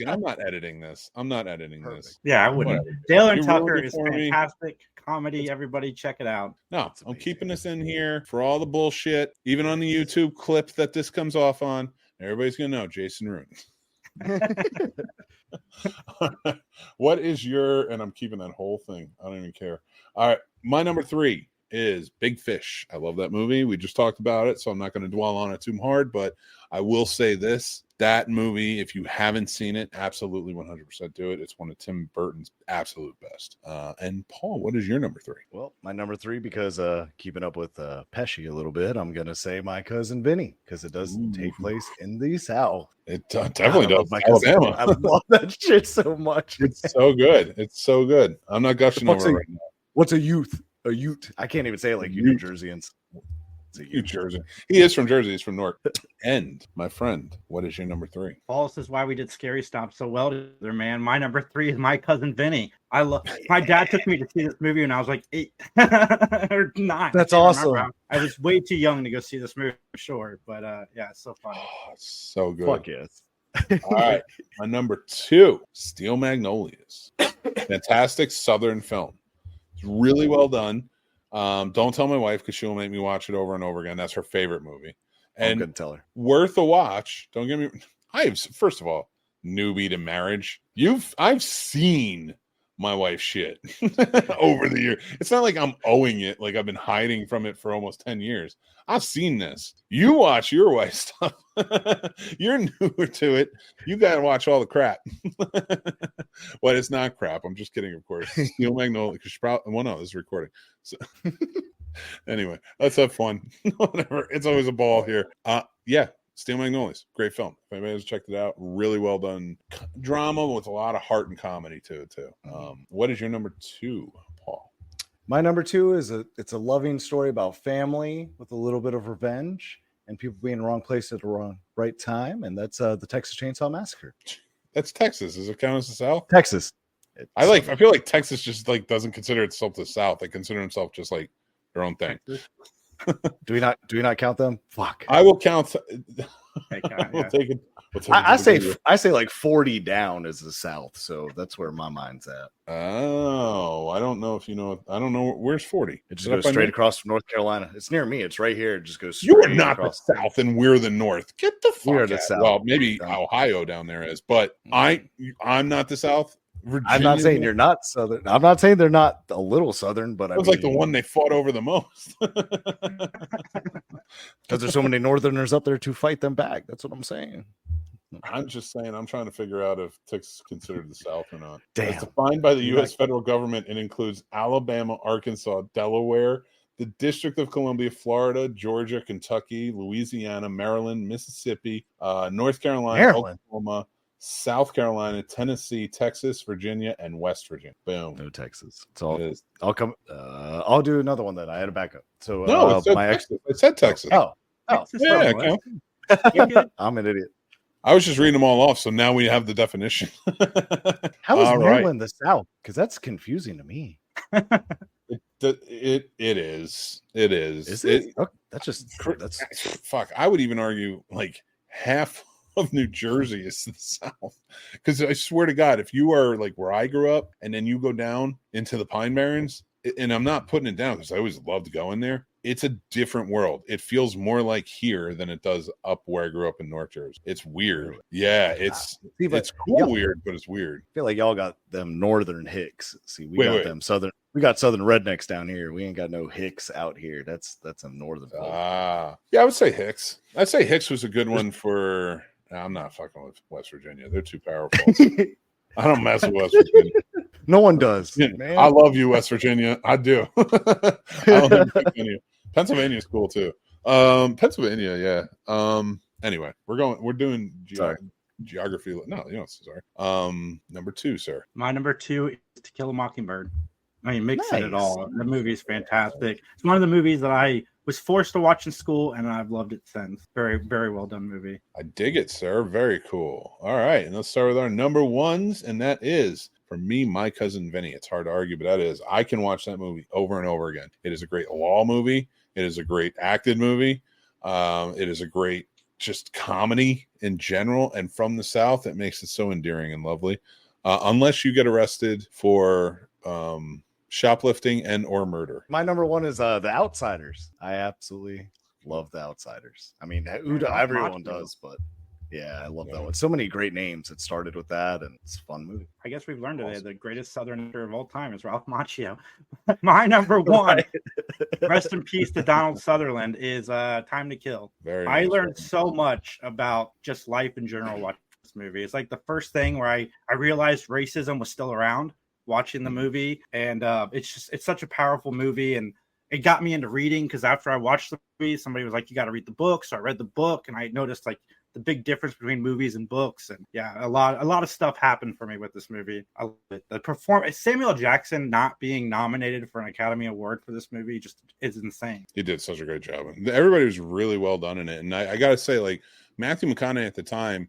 I'm not editing this. This. Yeah, I wouldn't. Whatever. Dale and Tucker is fantastic comedy. Everybody check it out. No, I'm keeping this in here for all the bullshit. Even on the YouTube clip that this comes off on, everybody's going to know Jason Roon. What is your, and I'm keeping that whole thing. I don't even care. All right. My number 3 is Big Fish. I love that movie. We just talked about it, so I'm not going to dwell on it too hard, but I will say this. That movie, if you haven't seen it, absolutely 100% do it. It's one of Tim Burton's absolute best. And Paul, what is your number 3? Well, my number 3, because keeping up with Pesci a little bit, I'm going to say My Cousin Vinny, because it does take place in the South. It definitely does. Alabama. I love that shit so much. It's so good. It's so good. I'm not gushing over it right now. What's a youth? A Ute. I can't even say it like you New Jerseyans. It's a New Jersey. He is from Jersey. He's from Newark. And my friend, what is your number 3? Paul, this is why we did Scary Stop so well together, man. My number 3 is My Cousin Vinny. My dad took me to see this movie when I was like 8 or 9. That's awesome. I was way too young to go see this movie for sure, but yeah, it's so funny. Oh, so good. Fuck yes. All right, my number 2, Steel Magnolias. Fantastic Southern film. It's really well done. Don't tell my wife because she'll make me watch it over and over again. That's her favorite movie. And I'm good to tell her. Worth a watch. Don't get me. First of all, newbie to marriage. I've seen my wife's shit over the year. It's not like I'm owing it, like I've been hiding from it for almost 10 years. I've seen this. You watch your wife's stuff. You're newer to it. You gotta watch all the crap. Well, it's not crap. I'm just kidding, of course. Steel Magnolia, because she probably this is recording. So anyway, let's have fun. Whatever. It's always a ball here. Yeah. Steel Magnolias, great film. If anybody has checked it out, really well done drama with a lot of heart and comedy to it too. What is your number 2, Paul? My number 2 is it's a loving story about family with a little bit of revenge and people being in the wrong place at the right time, and that's the Texas Chainsaw Massacre. That's Texas. Does it count as the South? Texas. I feel like Texas just like doesn't consider itself the South. They consider themselves just like their own thing. Do we not count them? Fuck. I will count. We'll take it. I say like 40 down is the South, so that's where my mind's at. Oh, I don't know if you know. I don't know where's 40. It just goes straight across from North Carolina. It's near me. It's right here. It just goes. You are not the South, and we're the North. Get the fuck out. The South. Well, maybe Ohio down there is, but I'm not the South. Virginia, I'm not saying you're not Southern. I'm not saying they're not a little Southern, but it was like the one they fought over the most. Because there's so many Northerners up there to fight them back. That's what I'm saying. I'm just saying, I'm trying to figure out if Texas is considered the South or not. Damn. It's defined by the U.S. federal government and includes Alabama, Arkansas, Delaware, the District of Columbia, Florida, Georgia, Kentucky, Louisiana, Maryland, Mississippi, North Carolina, Oklahoma, South Carolina, Tennessee, Texas, Virginia, and West Virginia. Boom. No Texas. It's all. I'll come. I'll do another one then. I had a backup. So no, it said Texas. Oh, Texas, yeah. I'm an idiot. I was just reading them all off, so now we have the definition. How is Maryland the South? Because that's confusing to me. It is. Is it? That's fuck. I would even argue like half of New Jersey is the South, because I swear to God, if you are like where I grew up and then you go down into the Pine Barrens, and I'm not putting it down because I always loved going there, it's a different world. It feels more like here than it does up where I grew up in North Jersey. It's weird. Yeah, it's cool, weird, but it's weird. I feel like y'all got them northern hicks. See, we got them southern. We got southern rednecks down here. We ain't got no hicks out here. That's a northern. Yeah, I would say Hicks. I'd say Hicks was a good one for. I'm not fucking with West Virginia. They're too powerful. I don't mess with West Virginia. No one does. Man. I love you, West Virginia. I do. I love Virginia. Pennsylvania's cool too. Pennsylvania, yeah. Anyway, we're doing geography. No, sorry. Number 2, sir. My number 2 is To Kill a Mockingbird. I mean, Mick said it all. The movie is fantastic. It's one of the movies that I was forced to watch in school, and I've loved it since. Very, very well done movie. I dig it, sir. Very cool. All right, and let's start with our number 1s, and that is, for me, My Cousin Vinny. It's hard to argue, but that is, I can watch that movie over and over again. It is a great law movie. It is a great acted movie. It is a great just comedy in general, and from the South, it makes it so endearing and lovely. Unless you get arrested for shoplifting and or murder. My number 1 is The Outsiders. I absolutely love The Outsiders. I mean, everyone does, but yeah, I love that one. So many great names. It started with that, and it's a fun movie. I guess we've learned today the greatest Southern actor of all time is Ralph Macchio. My number 1, rest in peace to Donald Sutherland, is Time to Kill. I learned so much about just life in general watching this movie. It's like the first thing where I realized racism was still around watching the movie, and it's such a powerful movie, and it got me into reading, because after I watched the movie, somebody was like, you got to read the book. So I read the book, and I noticed like the big difference between movies and books, and yeah, a lot of stuff happened for me with this movie. I love it. The performance, Samuel Jackson not being nominated for an Academy Award for this movie just is insane. He did such a great job. Everybody was really well done in it, and I gotta say, like, Matthew McConaughey at the time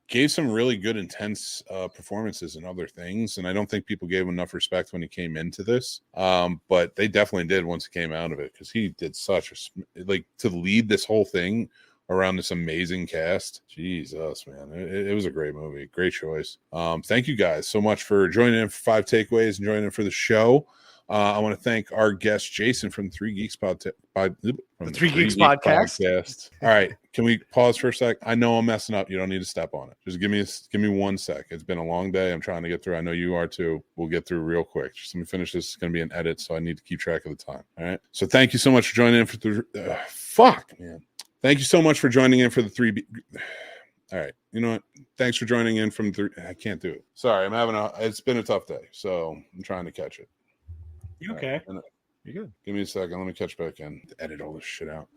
gave some really good, intense performances and other things, and I don't think people gave him enough respect when he came into this. But they definitely did once he came out of it, because he did such to lead this whole thing around this amazing cast. Jesus, man, it was a great movie. Great choice. Thank you guys so much for joining in for 5 Takeaways and joining in for the show. I want to thank our guest Jason from the Three Geeks podcast. All right, can we pause for a sec? I know I'm messing up. You don't need to step on it. Just give me 1 sec. It's been a long day. I'm trying to get through. I know you are too. We'll get through real quick. Just let me finish this. It's going to be an edit, so I need to keep track of the time. All right. So thank you so much for joining in for the man. Thank you so much for joining in for the all right. You know what? Thanks for joining in from I can't do it. Sorry, it's been a tough day, so I'm trying to catch it. You okay? Right. You're good. Give me a second. Let me catch back in. Edit all this shit out.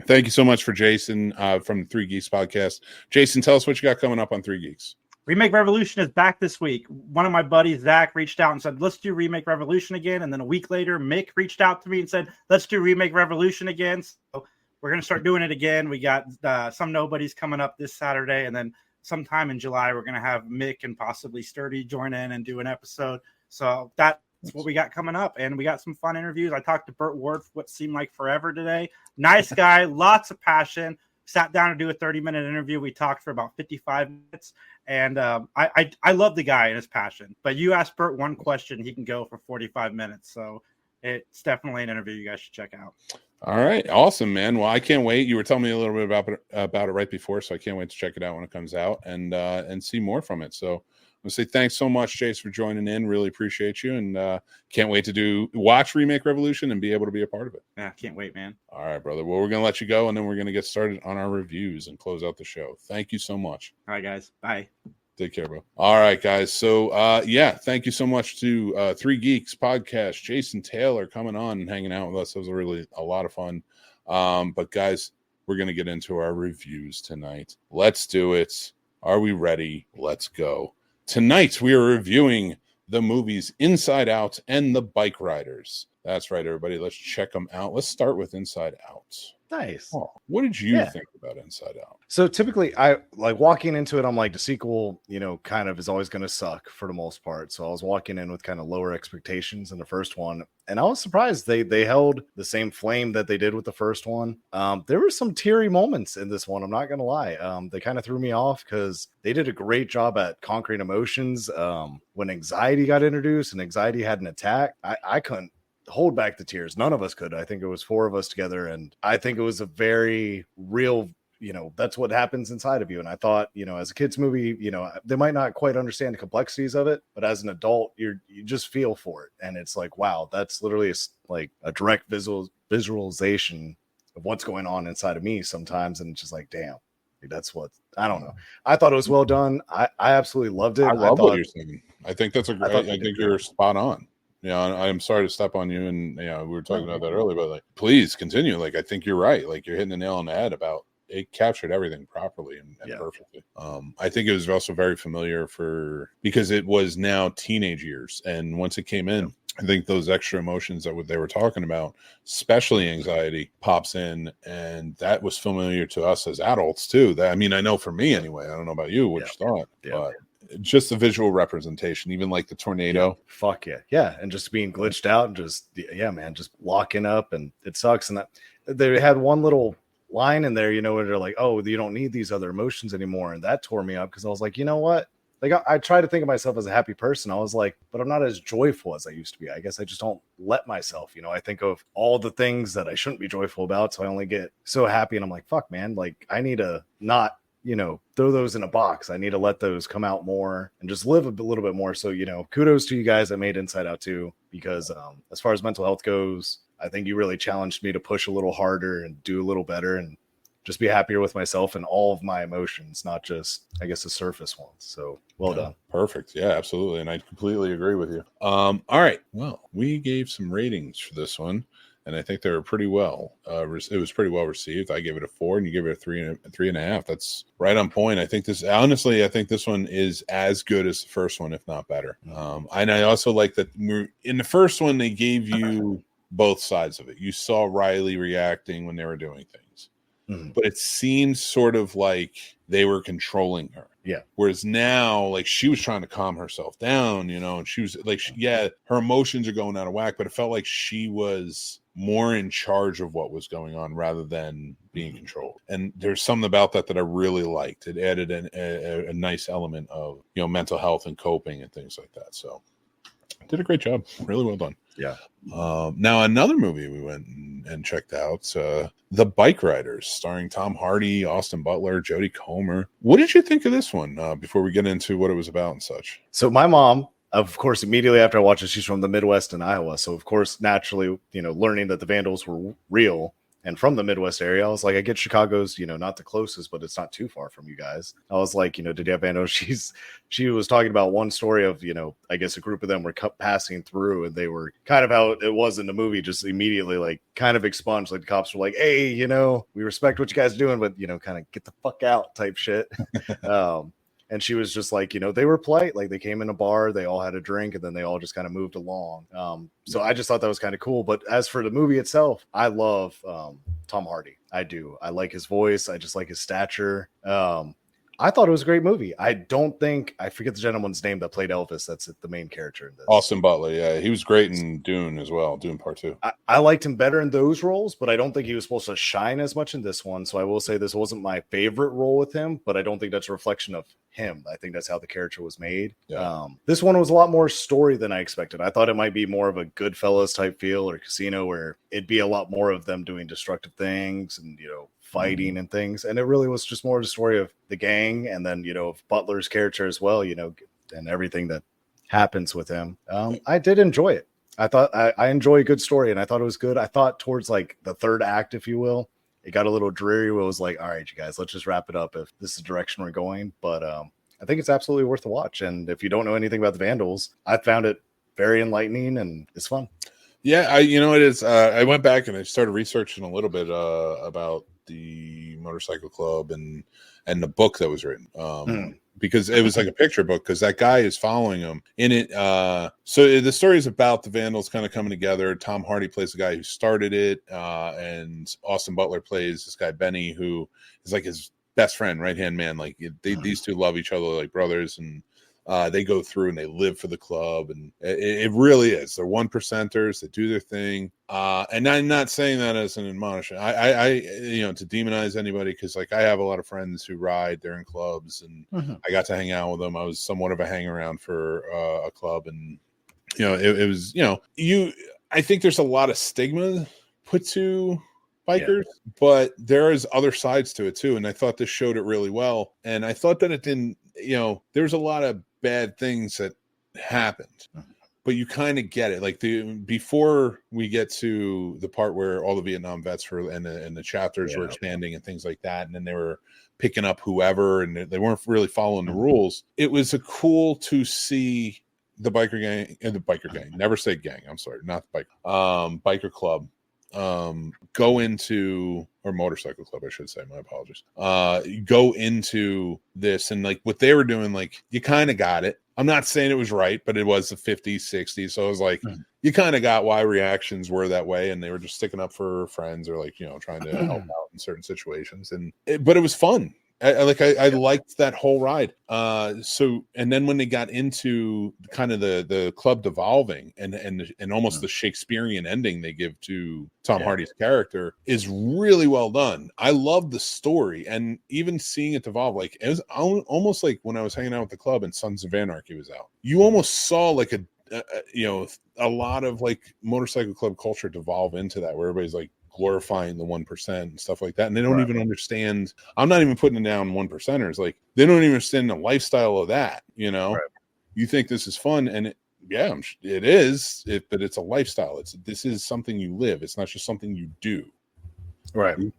Thank you so much for Jason from the Three Geeks podcast. Jason, tell us what you got coming up on Three Geeks. Remake Revolution is back this week. One of my buddies, Zach, reached out and said, let's do Remake Revolution again. And then a week later, Mick reached out to me and said, let's do Remake Revolution again. So we're going to start doing it again. We got Some Nobodies coming up this Saturday. And then sometime in July, we're going to have Mick and possibly Sturdy join in and do an episode. So that's what we got coming up. And we got some fun interviews. I talked to Burt Ward for what seemed like forever today. Nice guy, lots of passion. Sat down to do a 30-minute interview. We talked for about 55 minutes. And I love the guy and his passion. But you ask Burt one question, he can go for 45 minutes. So it's definitely an interview you guys should check out. All right. Awesome, man. Well, I can't wait. You were telling me a little bit about it right before, so I can't wait to check it out when it comes out and see more from it. So I'm going to say thanks so much, Jace, for joining in. Really appreciate you, and can't wait to watch Remake Revolution and be able to be a part of it. Yeah, can't wait, man. All right, brother. Well, we're going to let you go, and then we're going to get started on our reviews and close out the show. Thank you so much. All right, guys. Bye. Take care, bro. All right, guys. So, thank you so much to Three Geeks podcast. Jason Taylor coming on and hanging out with us. It was really a lot of fun. But, guys, we're going to get into our reviews tonight. Let's do it. Are we ready? Let's go. Tonight, we are reviewing the movies Inside Out and The Bikeriders. That's right, everybody. Let's check them out. Let's start with Inside Out. Nice. Oh, what did you think about Inside Out? So typically I like walking into it, I'm like, the sequel, kind of is always going to suck for the most part. So I was walking in with kind of lower expectations in the first one. And I was surprised they held the same flame that they did with the first one. There were some teary moments in this one. I'm not going to lie. They kind of threw me off because they did a great job at conquering emotions. When anxiety got introduced and anxiety had an attack, I couldn't hold back the tears. None of us could. I think it was 4 of us together. And I think it was a very real, that's what happens inside of you. And I thought, as a kid's movie, they might not quite understand the complexities of it, but as an adult, you just feel for it. And it's like, wow, that's literally like a direct visualization of what's going on inside of me sometimes. And it's just like, damn, that's what, I don't know. I thought it was well done. I absolutely loved it. I love what you're saying. I think that's I think you're spot on. I'm sorry to step on you, and we were talking about that earlier, but please continue. I think you're right. You're hitting the nail on the head about it. Captured everything properly and perfectly. I think it was also very familiar because it was now teenage years, and once it came in, I think those extra emotions that they were talking about, especially anxiety, pops in, and that was familiar to us as adults too. I know for me anyway. I don't know about you, what you thought, but just the visual representation, even like the tornado. Fuck yeah. And just being glitched out and just locking up, and it sucks. And that they had one little line in there, where they're like, oh, you don't need these other emotions anymore. And that tore me up because I was like, you know what? I try to think of myself as a happy person. I was like, but I'm not as joyful as I used to be. I guess I just don't let myself, I think of all the things that I shouldn't be joyful about. So I only get so happy. And I'm like, fuck, man, I need to not throw those in a box. I need to let those come out more and just live a little bit more. So, kudos to you guys that made Inside Out too, because as far as mental health goes, I think you really challenged me to push a little harder and do a little better and just be happier with myself and all of my emotions, not just, I guess, the surface ones. So well done. Perfect. Yeah, absolutely. And I completely agree with you. All right. Well, we gave some ratings for this one, and I think they were pretty well. It was pretty well received. I gave it a 4, and you gave it a 3.5. That's right on point. I think this one is as good as the first one, if not better. And I also like that in the first one, they gave you both sides of it. You saw Riley reacting when they were doing things, but it seemed sort of like they were controlling her. Yeah. Whereas now, she was trying to calm herself down, and she was her emotions are going out of whack, but it felt like she was more in charge of what was going on rather than being controlled. And there's something about that I really liked. It added a nice element of, you know, mental health and coping and things like that. So did a great job. Really well done. Yeah. Now another movie we went and checked out, The Bikeriders, starring Tom Hardy, Austin Butler, Jodie Comer. What did you think of this one before we get into what it was about and such? So my mom, of course, immediately after I watched it, she's from the Midwest in Iowa. So of course, naturally, you know, learning that the Vandals were real and from the Midwest area, I was like, I get Chicago's, you know, not the closest, but it's not too far from you guys. I was like, you know, did you have Vandals? She was talking about one story of, you know, I guess a group of them were passing through, and they were kind of how it was in the movie, just immediately like kind of expunged. Like the cops were like, hey, you know, we respect what you guys are doing, but, you know, kind of get the fuck out type shit. And she was just like, you know, they were polite. Like they came in a bar, they all had a drink, and then they all just kind of moved along. So I just thought that was kind of cool. But as for the movie itself, I love Tom Hardy. I do. I like his voice. I just like his stature. I thought it was a great movie. I don't think, I forget the gentleman's name that played Elvis. That's the main character in this. Austin Butler. Yeah, he was great in Dune as well. Dune Part 2. I liked him better in those roles, but I don't think he was supposed to shine as much in this one. So I will say this wasn't my favorite role with him, but I don't think that's a reflection of him. I think that's how the character was made. Yeah. This one was a lot more story than I expected. I thought it might be more of a Goodfellas type feel or Casino, where it'd be a lot more of them doing destructive things and, you know, fighting and things. And it really was just more of the story of the gang, and then, you know, of Butler's character as well, you know, and everything that happens with him. I did enjoy it. I thought I enjoy a good story, and I thought it was good. I thought towards like the third act, if you will, it got a little dreary where it was like, all right, you guys, let's just wrap it up if this is the direction we're going. But I think it's absolutely worth a watch. And if you don't know anything about the Vandals, I found it very enlightening and it's fun. Yeah, you know, it is. I went back and I started researching a little bit about the motorcycle club and the book that was written. Because it was like a picture book, because that guy is following him in it. So the story is about the Vandals kind of coming together. Tom Hardy plays the guy who started it, and Austin Butler plays this guy Benny, who is like his best friend, right hand man. Like these two love each other like brothers, and they go through and they live for the club, and it really is. They're 1%ers. They do their thing. And I'm not saying that as an admonition. I you know, to demonize anybody, because like I have a lot of friends who ride. They're in clubs, and I got to hang out with them. I was somewhat of a hang around for a club, and you know, it was, you know, I think there's a lot of stigma put to bikers, but there is other sides to it too. And I thought this showed it really well. And I thought that it didn't, you know, there's a lot of bad things that happened, but you kind of get it. Like before we get to the part where all the Vietnam vets were and the chapters were expanding and things like that, and then they were picking up whoever, and they weren't really following the rules. It was cool to see the biker gang, never say gang, I'm sorry, not the biker club, go into, or motorcycle club, I should say, my apologies, go into this, and like what they were doing, like you kind of got it. I'm not saying it was right, but it was the 50s, 60s, so it was like you kind of got why reactions were that way, and they were just sticking up for friends, or like, you know, trying to help out in certain situations, but it was fun. I liked that whole ride. So, and then when they got into kind of the club devolving and almost the Shakespearean ending they give to Tom Hardy's character is really well done. I love the story, and even seeing it devolve, like it was almost like when I was hanging out with the club and Sons of Anarchy was out. You almost saw like a lot of like motorcycle club culture devolve into that, where everybody's like glorifying the 1% and stuff like that, and they don't even understand. I'm not even putting it down 1%ers, like they don't even understand the lifestyle of that, you know. You think this is fun, and it is, but it's a lifestyle. This is something you live. It's not just something you do.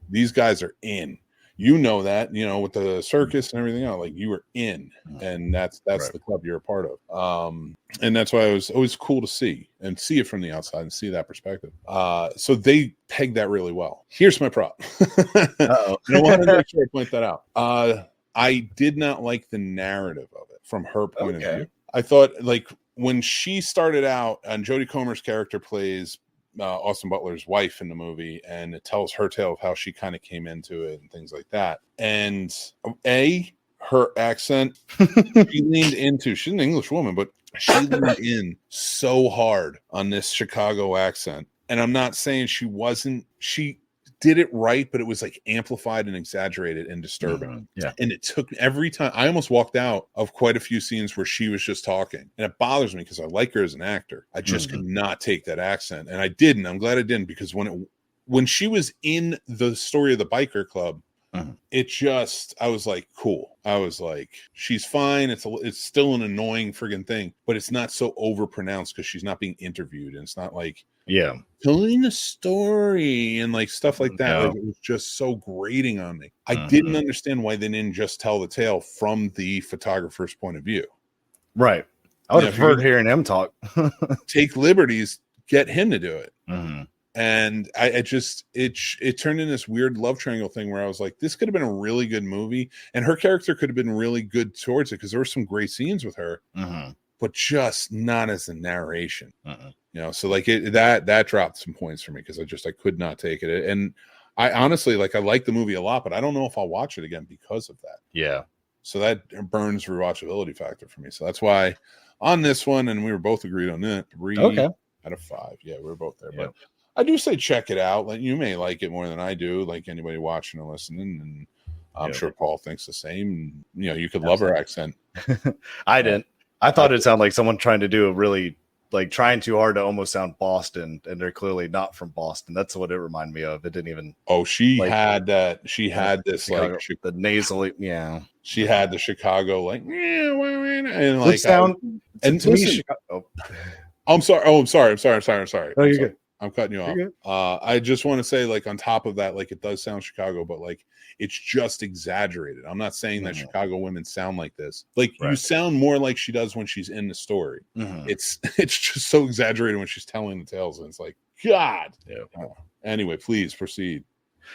These guys are in, you know, that, you know, with the circus and everything else, like you were in, and that's the club you're a part of. And that's why it was always cool to see it from the outside and see that perspective. So they pegged that really well. Here's my prop. And I wanted to make sure I point that out. I did not like the narrative of it from her point of view. I thought, like, when she started out, and Jodie Comer's character plays Austin Butler's wife in the movie, and it tells her tale of how she kind of came into it and things like that. And her accent, she leaned into, she's an English woman, but she leaned in so hard on this Chicago accent. And I'm not saying she did it right, but it was like amplified and exaggerated and disturbing. Yeah. And it took every time I almost walked out of quite a few scenes where she was just talking. And it bothers me because I like her as an actor. I just could not take that accent. And I didn't. I'm glad I didn't, because when she was in the story of the biker club, it just, I was like, cool. I was like, she's fine. It's still an annoying friggin' thing, but it's not so overpronounced because she's not being interviewed. And it's not like, telling a story and like stuff like that. Like, it was just so grating on me. I didn't understand why they didn't just tell the tale from the photographer's point of view. Right. I would have preferred hearing him talk. Take liberties, get him to do it. And it turned into this weird love triangle thing where I was like, this could have been a really good movie, and her character could have been really good towards it because there were some great scenes with her, but just not as the narration. You know, so like that dropped some points for me because I could not take it. And I honestly, like, I like the movie a lot, but I don't know if I'll watch it again because of that. Yeah. So that burns rewatchability factor for me. So that's why on this one, and we were both agreed on that, 3 out of 5. Yeah, we were both there. But I do say check it out. Like, you may like it more than I do, like anybody watching or listening, and I'm sure Paul thinks the same. You know, you could love her accent. I didn't. I thought it sounded like someone trying to do a really, like, trying too hard to almost sound Boston, and they're clearly not from Boston. That's what it reminded me of. It didn't even. Oh, she had that. She had this Chicago, like the nasally. Yeah, she had the Chicago like, and like sound. And to listen, me, Chicago, I'm sorry. Oh, I'm sorry. Oh, you're good. I'm cutting you off. I just want to say, like, on top of that, like, it does sound Chicago, but like, it's just exaggerated. I'm not saying that Chicago women sound like this. Like, you sound more like she does when she's in the story. It's just so exaggerated when she's telling the tales, and it's like, God. Anyway, please proceed.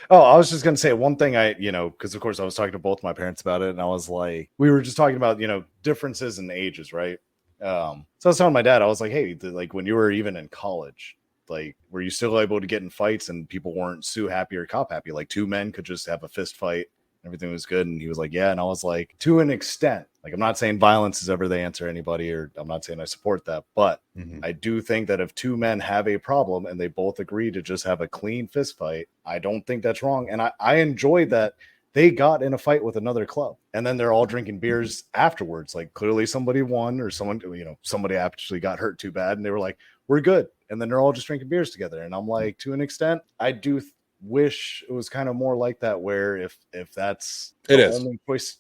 Oh, I was just gonna say one thing. Because of course I was talking to both my parents about it, and I was like, we were just talking about differences in ages, right? So I was telling my dad, I was like, hey, like, when you were even in college, like, were you still able to get in fights and people weren't sue happy or cop happy? Like, two men could just have a fist fight, everything was good. And he was like, yeah. And I was like, to an extent. Like, I'm not saying violence is ever the answer to anybody, or I'm not saying I support that, but I do think that if two men have a problem and they both agree to just have a clean fist fight, I don't think that's wrong. And I enjoyed that they got in a fight with another club, and then they're all drinking beers afterwards. Like, clearly somebody won, or somebody actually got hurt too bad, and they were like, we're good. And then they're all just drinking beers together. And I'm like, to an extent, I do wish it was kind of more like that, where if that's the only choice,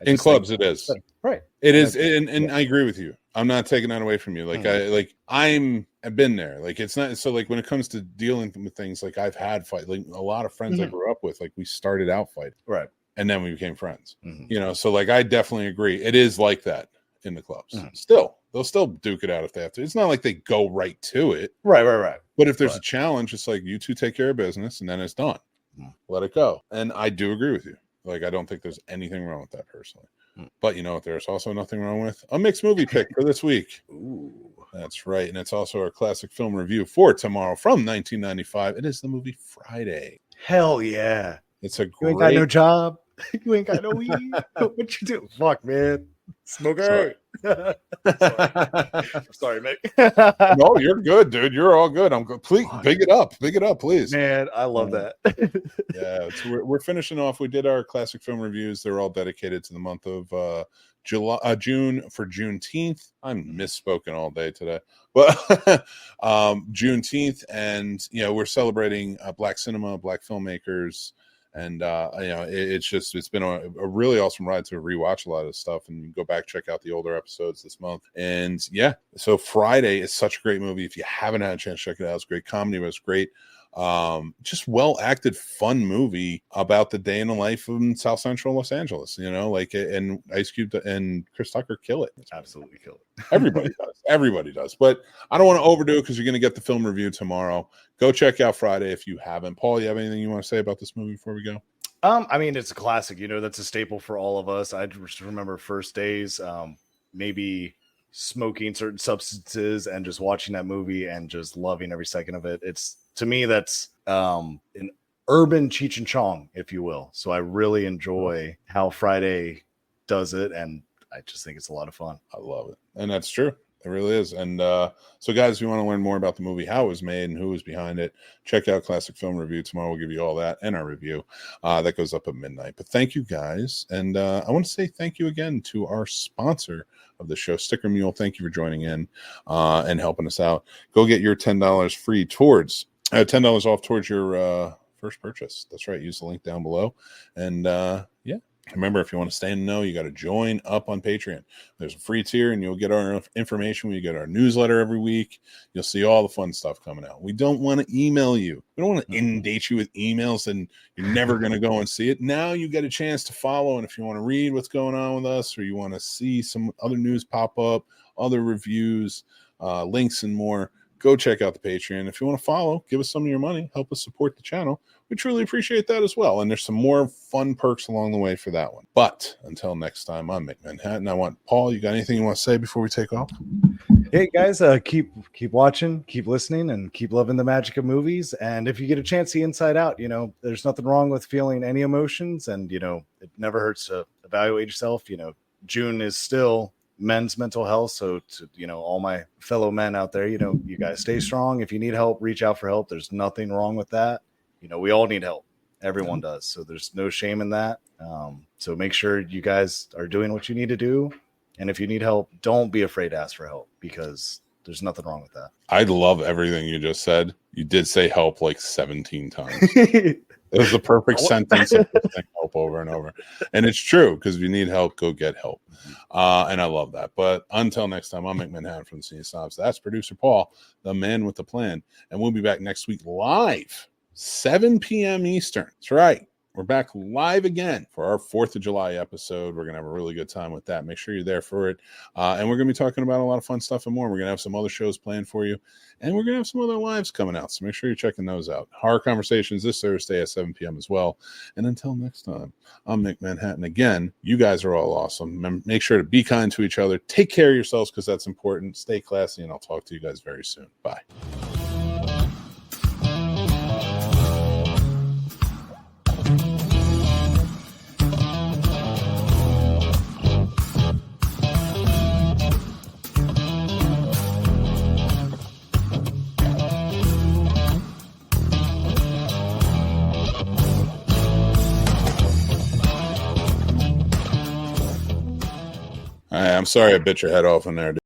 in clubs it is right. It is, and I agree with you. I'm not taking that away from you. Like, I've been there. Like, it's not so, like, when it comes to dealing with things, like, I've had fight, like, a lot of friends I grew up with, like, we started out fighting, right, and then we became friends. So, like, I definitely agree. It is like that in the clubs. Still, they'll still duke it out if they have to. It's not like they go right to it. Right. But if there's a challenge, it's like, you two take care of business, and then it's done. Let it go. And I do agree with you. Like, I don't think there's anything wrong with that personally. But you know what there's also nothing wrong with? A mixed movie pick for this week. Ooh, that's right. And it's also our classic film review for tomorrow from 1995. It is the movie Friday. Hell yeah. It's a You great... ain't got no job. You ain't got no weed. What you do? Fuck, man. Smoker. Sorry, Mick. No, you're good, dude. You're all good. I'm good. Please, big it up, please. Man, I love that. Yeah, we're finishing off. We did our classic film reviews. They're all dedicated to the month of June for Juneteenth. I'm misspoken all day today, but Juneteenth, and we're celebrating Black cinema, Black filmmakers. And it's been a really awesome ride to rewatch a lot of stuff, and you can go back, check out the older episodes this month. And so Friday is such a great movie. If you haven't had a chance to check it out, it's great comedy, but it's great. Just well acted, fun movie about the day in the life in South Central Los Angeles. And Ice Cube and Chris Tucker kill it. Absolutely kill it. Everybody does. But I don't want to overdo it because you're going to get the film review tomorrow. Go check out Friday if you haven't. Paul, you have anything you want to say about this movie before we go? I mean, it's a classic. That's a staple for all of us. I just remember first days, maybe smoking certain substances and just watching that movie and just loving every second of it. It's, to me, that's an urban Cheech and Chong, if you will. So I really enjoy how Friday does it, and I just think it's a lot of fun. I love it. And that's true. It really is. And so, guys, if you want to learn more about the movie, how it was made, and who was behind it, check out Classic Film Review. Tomorrow we'll give you all that and our review. That goes up at midnight. But thank you, guys. And I want to say thank you again to our sponsor of the show, Sticker Mule. Thank you for joining in and helping us out. Go get your $10 free towards $10 off towards your first purchase. That's right. Use the link down below. And yeah. Remember, if you want to stay in the know, you got to join up on Patreon. There's a free tier, and you'll get our information when you get our newsletter every week. You'll see all the fun stuff coming out. We don't want to email you. We don't want to inundate you with emails, and you're never going to go and see it. Now you get a chance to follow, and if you want to read what's going on with us, or you want to see some other news pop up, other reviews, links, and more, go check out the Patreon. If you want to follow, give us some of your money, help us support the channel. We truly appreciate that as well. And there's some more fun perks along the way for that one. But until next time, I'm Mick Manhattan. I want Paul, you got anything you want to say before we take off? Hey guys, keep watching, keep listening, and keep loving the magic of movies. And if you get a chance to see Inside Out, there's nothing wrong with feeling any emotions, and it never hurts to evaluate yourself. June is still men's mental health, so to all my fellow men out there, you guys stay strong. If you need help, reach out for help. There's nothing wrong with that. We all need help. Everyone does. So there's no shame in that. So make sure you guys are doing what you need to do. And if you need help, don't be afraid to ask for help, because there's nothing wrong with that. I love everything you just said. You did say help like 17 times. It was the perfect sentence of saying help over and over. And it's true, because if you need help, go get help. And I love that. But until next time, I'm Mick Manhattan from the Scene Snobs. That's producer Paul, the man with the plan. And we'll be back next week live, 7 p.m. Eastern. That's right. We're back live again for our 4th of July episode. We're going to have a really good time with that. Make sure you're there for it. And we're going to be talking about a lot of fun stuff and more. We're going to have some other shows planned for you. And we're going to have some other lives coming out. So make sure you're checking those out. Horror Conversations this Thursday at 7 p.m. as well. And until next time, I'm Mick Manhattan. Again, you guys are all awesome. Make sure to be kind to each other. Take care of yourselves, because that's important. Stay classy, and I'll talk to you guys very soon. Bye. I'm sorry I bit your head off in there, dude.